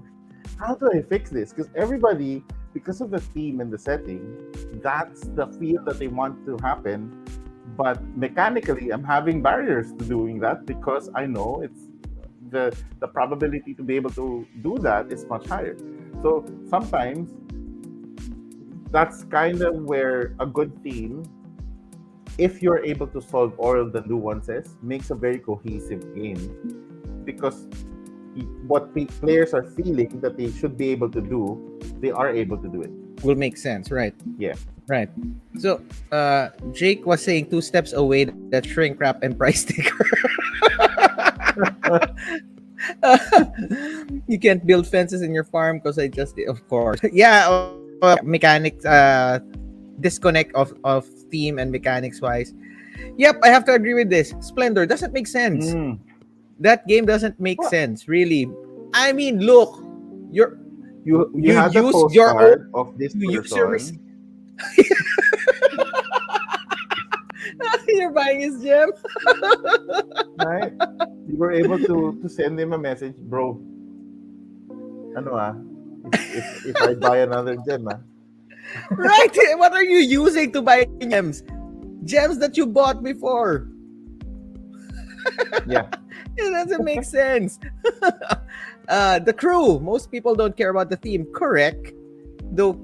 how do I fix this? Because everybody, because of the theme and the setting, that's the feel that they want to happen. But mechanically, I'm having barriers to doing that because I know it's the probability to be able to do that is much higher. So sometimes that's kind of where a good theme, if you're able to solve all the nuances, makes a very cohesive game. Because what players are feeling that they should be able to do, they are able to do it. Will make sense, right? Yeah. Right. So, Jake was saying 2 steps away, that shrink wrap and price sticker. You can't build fences in your farm because I just did, of course. Yeah, mechanics, disconnect of theme and mechanics wise. Yep, I have to agree with this. Splendor doesn't make sense. That game doesn't make sense, really. I mean, look, you had the use postcard your own of this you use person. You're buying his gem. Right? You were able to send him a message, bro. Ano if I buy another gem, Right? What are you using to buy gems? Gems that you bought before. yeah, It doesn't make sense. The crew. Most people don't care about the theme. Correct. Though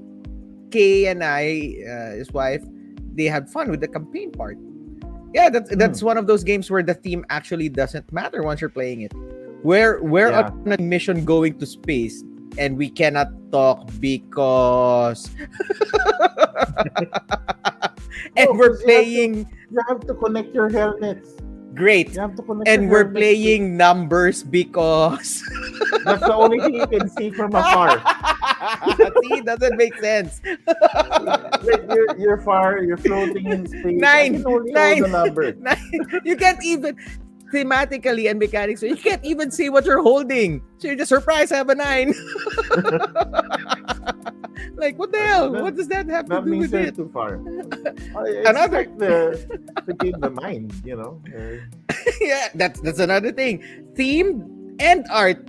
Kay and I, his wife, they had fun with the campaign part. Yeah, that's one of those games where the theme actually doesn't matter once you're playing it. We're yeah. on a mission going to space, and we cannot talk because and No, we're 'cause playing you have to connect your helmets. great, You have to connect your and we're helmets. playing numbers because That's the only thing you can see from afar. see, doesn't make sense. Like you're far, you're floating in space. I Nine, can only hold nine, the numbers. nine. You can't even thematically and mechanics. You can't even see what you're holding. So you're just surprised I have a 9. Like what the hell? What does that have to That do means with you're it? too far. It's Another like the game the mind, you know. yeah, that's another thing. Theme and art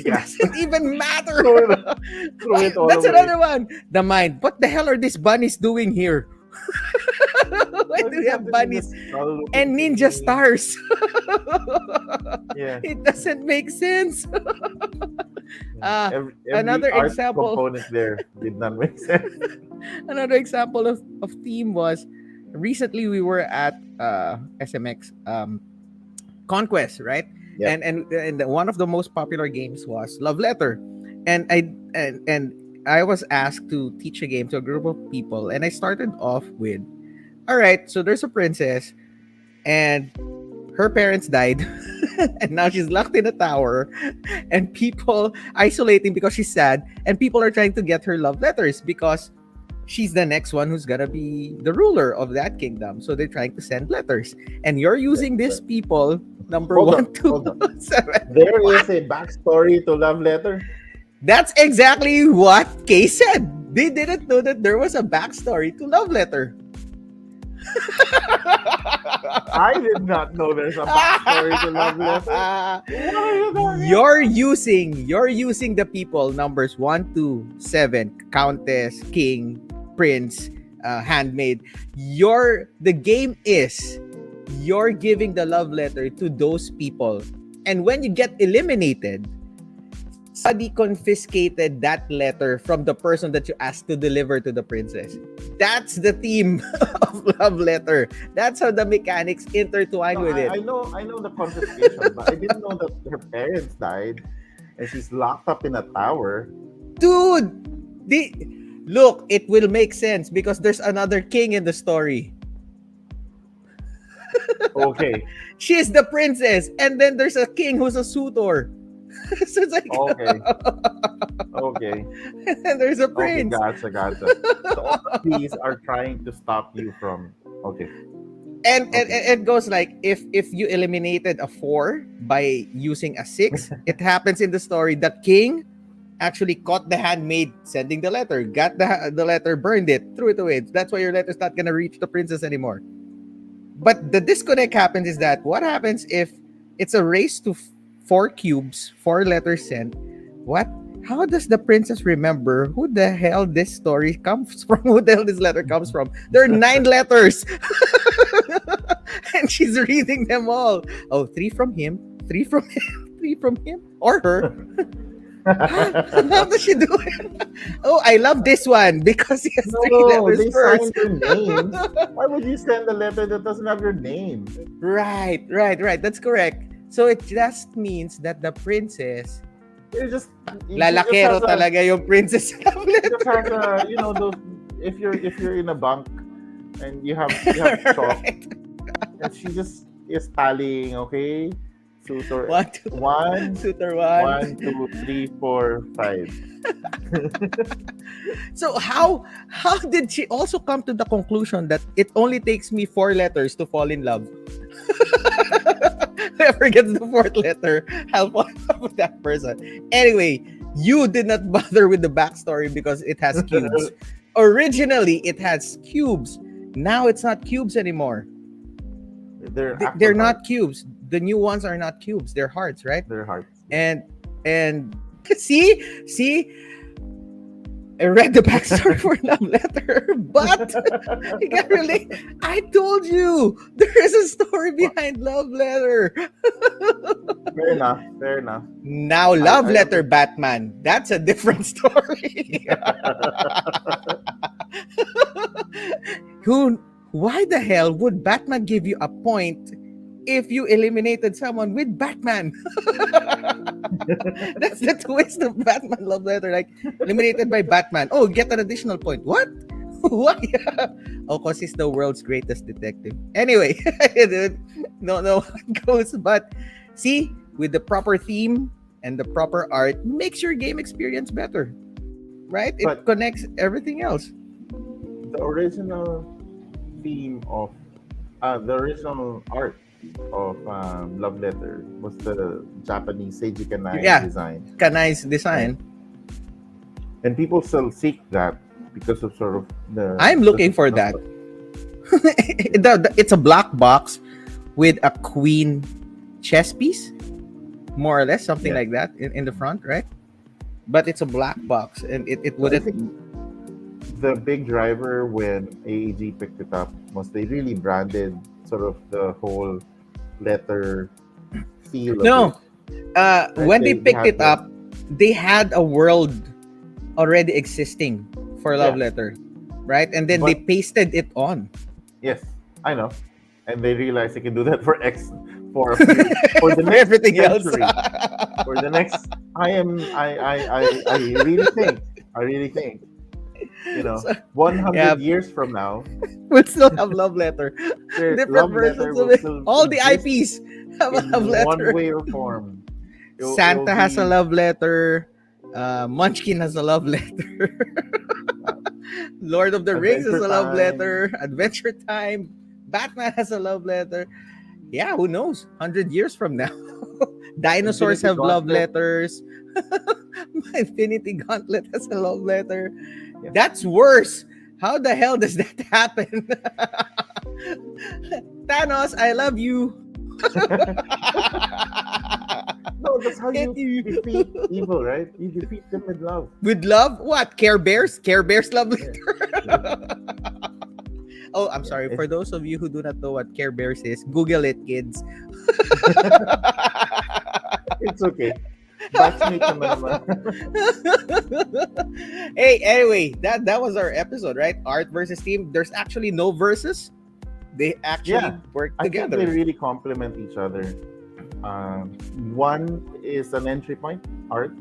Yeah, doesn't even matter. throw it all That's away. another one. The mind. What the hell are these bunnies doing here? Why do we have bunnies and ninja stars? Yeah. It doesn't make sense. Every Another art example. component there did not make sense. Another example of theme was recently we were at SMX Conquest, right? Yep. And one of the most popular games was Love Letter, and I was asked to teach a game to a group of people, and I started off with, all right, so there's a princess, and her parents died, and now she's locked in a tower, and people isolating because she's sad, and people are trying to get her love letters because she's the next one who's gonna be the ruler of that kingdom. So they're trying to send letters, and you're using these people. Number Hold one, on, two, hold on. seven. There is a backstory to Love Letter. That's exactly what Kay said. They didn't know that there was a backstory to Love Letter. I did not know there's a backstory to Love Letter. What are you talking You're using the people numbers 1 to 7, countess, king, prince, handmaid. The game is you're giving the love letter to those people, and when you get eliminated, somebody confiscated that letter from the person that you asked to deliver to the princess. That's the theme of Love Letter. That's how the mechanics intertwine with it. I know the confiscation, but I didn't know that her parents died and she's locked up in a tower. Dude, look, it will make sense because there's another king in the story. Okay. She's the princess, and then there's a king who's a suitor. So it's like, Okay. Okay. and there's a Okay, prince. gotcha. So all of these are trying to stop you from. Okay. And Okay. it goes like if you eliminated a 4 by using a 6, it happens in the story. The king actually caught the handmaid sending the letter, got the letter, burned it, threw it away. That's why your letter's not gonna reach the princess anymore. But the disconnect happens is that what happens if it's a race to 4 cubes, 4 letters sent? What? How does the princess remember who the hell this story comes from? Who the hell this letter comes from? There are 9 letters. And she's reading them all. Oh, 3 from him, 3 from him, 3 from him or her. How does she do it? Oh, I love this one because he has 3 No, letters they first. signed their names. Why would you send a letter that doesn't have your name? Right. That's correct. So it just means that the princess, You just lalakero talaga yung princess love You letter. just have those. If you're in a bank and you have chalk, Right. and she just is tallying. Okay, suitor 1, 2, one, suitor 1, 1. 2, 3, 4, 5. So how did she also come to the conclusion that it only takes me 4 letters to fall in love? Whoever gets the 4th letter, I'll fall in love with that person. Anyway, you did not bother with the backstory because it has cubes. Originally, it has cubes. Now it's not cubes anymore. They're not cubes. The new ones are not cubes. They're hearts, right? They're hard. And see, I read the backstory for Love Letter, but you can't really. I told you there is a story Well, behind Love Letter. fair enough. Fair enough. Now, Love I Letter understand. Batman, that's a different story. Who? Why the hell would Batman give you a point if you eliminated someone with Batman? That's the twist of Batman Love Letter. Like, eliminated by Batman. Oh, get an additional point. What? Why? Oh, because he's the world's greatest detective. Anyway, dude, don't know how it goes. But see, with the proper theme and the proper art, makes your game experience better. Right? It But connects everything else. the original theme of the original art of Love Letter was the Japanese Seiji Kanai Yeah, design, Kanai's right? design. And people still seek that because of sort of I'm the looking for that. nostalgia. It's a black box with a queen chess piece, more or less, something Yeah. like that in the front, right? But it's a black box, and it So I wouldn't. think the big driver when AEG picked it up was they really branded sort of the whole letter feel of it, No, right? when they They picked had it the up, they had a world already existing for Love yeah, Letter, right? And then they but pasted it on yes, I know, and they realized they can do that for X for a few for the for next everything else. century, for the next. I really think So, one yeah, hundred years from now, we'll still have Love Letter, different Love Letter versions of will it. still All the exist IPs have a Love in one Letter. way or form. It'll Santa has a be love letter. Munchkin has a love letter. Lord of the Rings has Adventure a love Time. letter. Adventure Time. Batman has a love letter. Yeah, who knows? 100 years from now. Dinosaurs Infinity have love Gauntlet. letters. Infinity Gauntlet has a love letter. Yes. That's worse. How the hell does that happen? Thanos, I love you. No, that's how Hate you you. defeat evil, right? You defeat them with love. With love? What? Care Bears? Care Bears love Yeah. letter? Oh, I'm sorry. It's For those of you who do not know what Care Bears is, Google it, kids. it's okay. Batchmate naman naman. Hey, anyway, that was our episode, right? Art versus team. There's actually no versus. They actually Yeah, work I think they together. really complement each other. One is an entry point, art,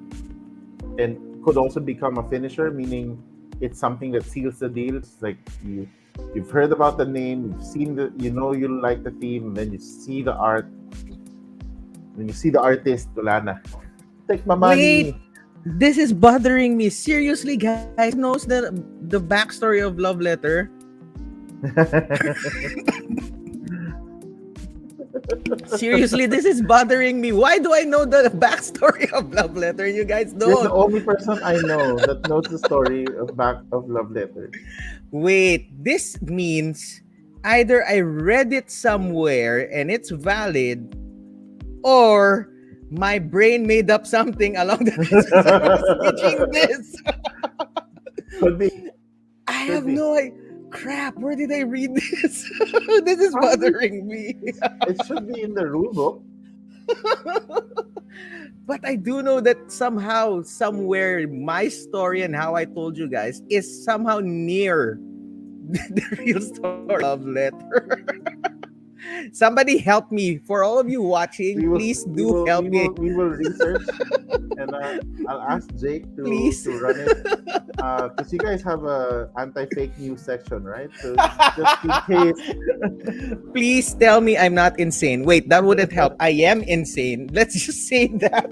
and could also become a finisher, meaning it's something that seals the deal. It's like you've heard about the name, you've seen you like the theme, and then you see the art, when you see the artist, wala na. Take my Wait, money. this is bothering me. Seriously, guys, knows the backstory of Love Letter. Seriously, this is bothering me. Why do I know the backstory of Love Letter? You guys You're the don't. only person I know that knows the story of back of Love Letter. Wait, this means either I read it somewhere and it's valid, or my brain made up something along the lines as I was teaching this. Could be, I could have be. no idea. Crap, where did I read this? This is Probably bothering me. it should be in the rule book. But I do know that somehow, somewhere, my story and how I told you guys is somehow near the real story of Love Letter. Somebody help me. For all of you watching, We will, please we do will, help we me. will, we will research, and I'll ask Jake Please. to run it, because you guys have a anti-fake news section, right? So just in case. Please tell me I'm not insane. Wait, that wouldn't help. I am insane. Let's just say that.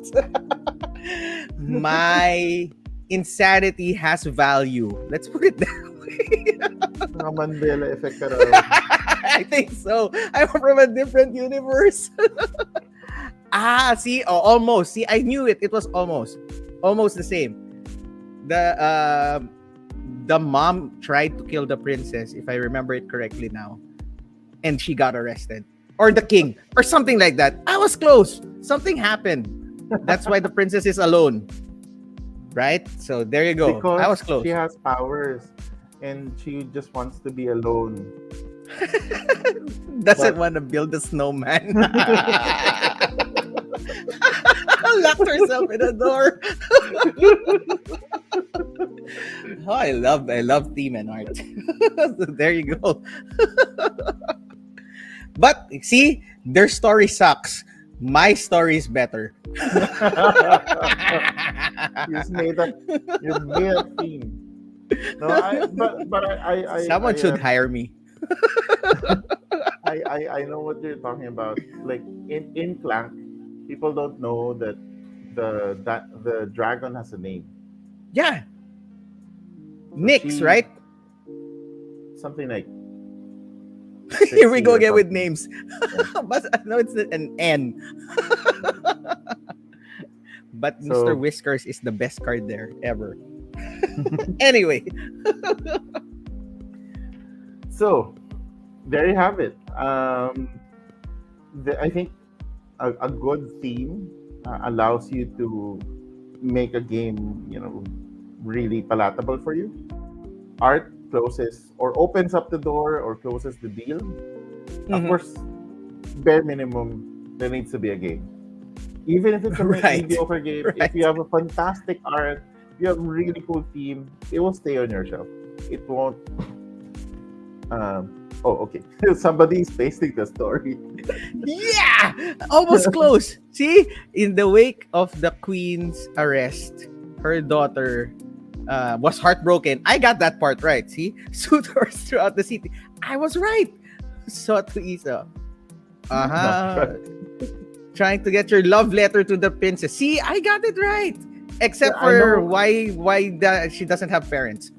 My insanity has value. Let's put it that way. Mga Mandela effect ka raw. I think so. I'm from a different universe. See, almost. See, I knew it. It was almost the same. The mom tried to kill the princess, if I remember it correctly now, and she got arrested, or the king, or something like that. I was close. Something happened. That's why the princess is alone. right? So there you go. I was Because close. she has powers and she just wants to be alone. Doesn't But want to build a snowman. Locked herself in a door. Oh, I love theme and art. So there you go. But see, their story sucks. My story is better. you made up you made up theme. No, Someone should hire me. I know what you're talking about. Like in Clank, people don't know that the dragon has a name. Yeah, So Nyx, she right? something like Here we 60 go or again with something. names. Yeah. But no, it's an N. But Mr. So Whiskers is the best card there ever. Anyway, so there you have it. I think a good theme allows you to make a game, really palatable for you. Art closes or opens up the door or closes the deal. Of mhm, course, bare minimum, there needs to be a game. Even if it's a right, mediocre game, if right. you have a fantastic art, you have a really cool theme, it will stay on your shelf. It won't. Oh, okay. Somebody's pasting the story. Yeah, almost close. See, in the wake of the queen's arrest, her daughter was heartbroken. I got that part right. See, suitors throughout the city. I was right. Sought to Isa. Not Uh-huh. right. Trying to get your love letter to the princess. See, I got it right. Yeah, Except I for know. she doesn't have parents.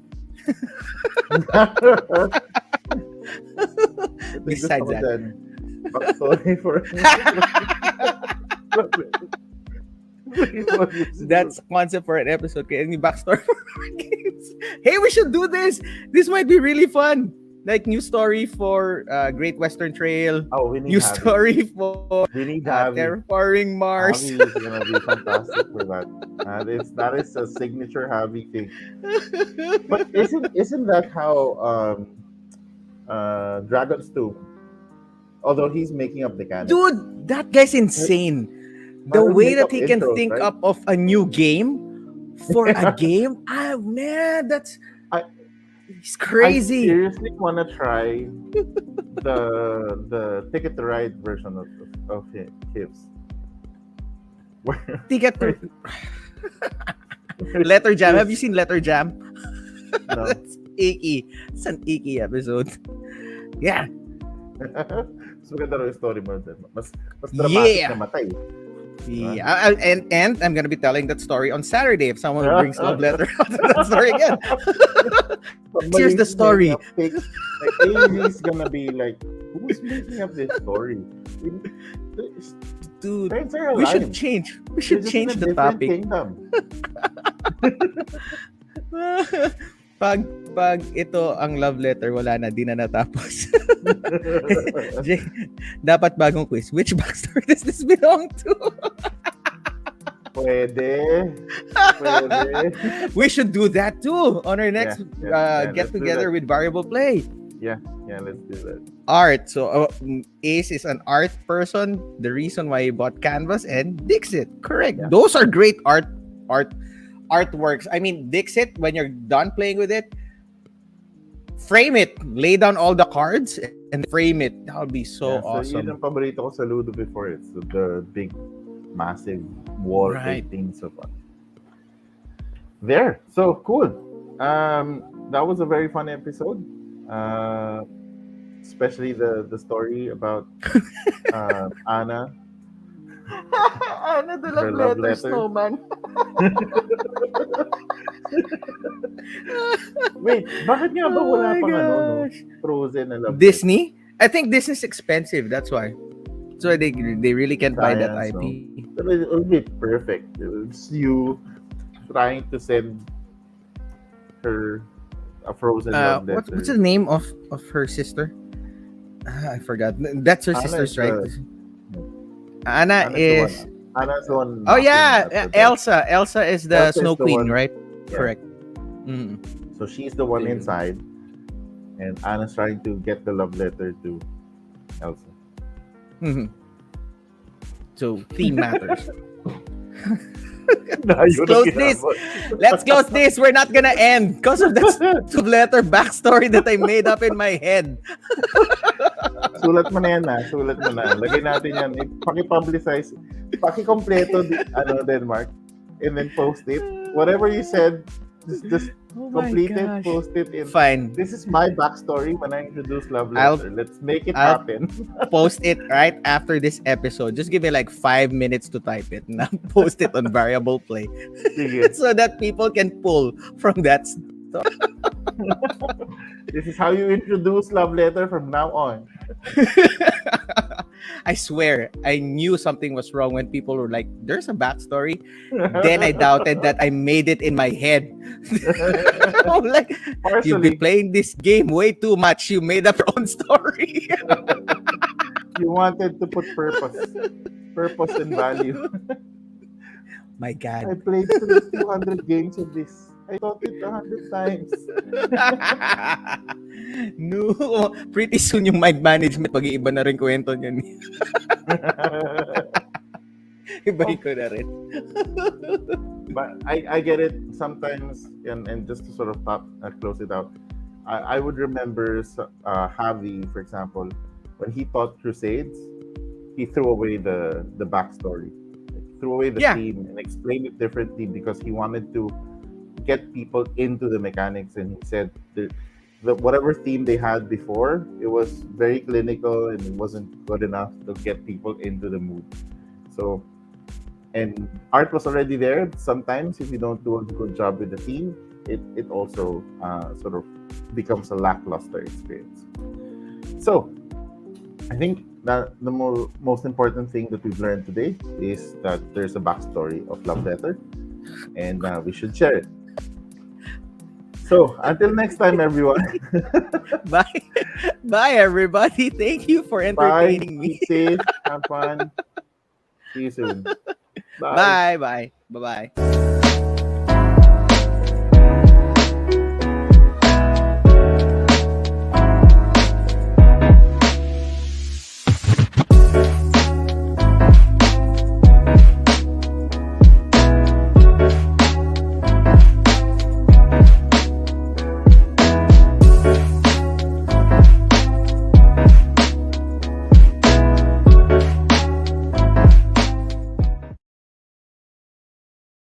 They just Besides told that. that backstory for That's a concept for an episode. Kaya any backstory for our games. Hey, we should do this. This might be really fun. Like new story for Great Western Trail. Oh, we need New Javi. story for We need Javi. Terraforming Mars. Javi is gonna be fantastic for that. That is a signature Javi thing. But isn't that how Dragon's Tomb? Although he's making up the canon. Dude, that guy's insane. The He'll way make that up he can intros, think right? up of a new game for a game. Ah, man, that's I- he's I crazy. seriously wanna try the Ticket to Ride version of his. Where, Ticket where, to Letter Jam. Have you seen Letter Jam? No. That's icky. It's an icky episode. Yeah. Mas maganda raw yung story mo din. Mas dramatic Yeah. na matay. Yeah. And I'm gonna be telling that story on Saturday if someone brings love letter out of that story again. Here's the story. Like AZ's gonna be like, who's making up this story? Dude, Parents are we alive. should change. We They're should just change in a the different topic. kingdom. pag ito ang love letter, wala na, di na natapos. Jay, dapat bagong quiz. Which backstory does this belong to? Pwede. Pwede. We should do that too on our next Yeah, get let's do together that. with variable play. Yeah, let's do that. Art. So Ace is an art person. The reason why he bought Canvas and Dixit. Correct. Yeah. Those are great artworks. I mean, Dixit, when you're done playing with it, frame it. Lay down all the cards and frame it. That would be so So yun awesome. ang paborito ko sa Ludo before. It's the big, massive wall Right. paintings of there. So cool. That was a very fun episode. Especially the story about Anna. Ano the Her love letter. snowman? Wait, bakit nga ba wala Oh my pang gosh. Frozen na love Disney? I think Disney's expensive. That's why. So they really can't buy that Science, IP. letter? It would be perfect. It's you trying to send her a Frozen love letter. What's the name of her sister? I forgot. That's her Anna sister's is right. the- Anna Anna's the is Anna's the one Oh knocking yeah, at the door. Elsa. Elsa is the Elsa is Snow the Queen, one. right? Yeah. Correct. Mm. So she's the one There you go. inside, and Anna's trying to get the love letter to Elsa. Mhm. So theme matters. Let's close this. Let's close this. We're not gonna end because of that letter backstory that I made up in my head. Sulat mo na yan na. Sulat mo na. Lagay natin yan. Paki-publicize. Paki-kompleto, Denmark. And then post it. Whatever you said, just Oh my complete it, gosh. post it in. Fine. This is my backstory when I introduced Love I'll- Letter. Let's make it I'll- happen. Post it right after this episode. Just give me like 5 minutes to type it. Now post it on variable play Sige. so that people can pull from that. This is how you introduce Love Letter from now on. I swear, I knew something was wrong when people were like, "There's a backstory." Then I doubted that I made it in my head. I'm like, you've been Partially, playing this game way too much. You made up your own story. you wanted to put purpose and value. My I God. played 200 games of this. I taught it 100 times. No. Pretty soon yung mind management, mag-iiba na rin kwento niyan. Ibahin ko na rin. But I get it sometimes, and just to sort of close it out, I would remember Javi, for example, when he taught Crusades, he threw away the backstory, threw away the Yeah. theme, and explained it differently because he wanted to get people into the mechanics. And he said the whatever theme they had before, it was very clinical and it wasn't good enough to get people into the mood. So, and art was already there. Sometimes if you don't do a good job with the theme, it also sort of becomes a lackluster experience. So I think that the most important thing that we've learned today is that there's a backstory of Love Letter, and we should share it. So until next time, everyone. Bye. Bye, everybody. Thank you for Bye. entertaining me. Keep safe. Have fun. See you soon. Bye. Bye. Bye. Bye.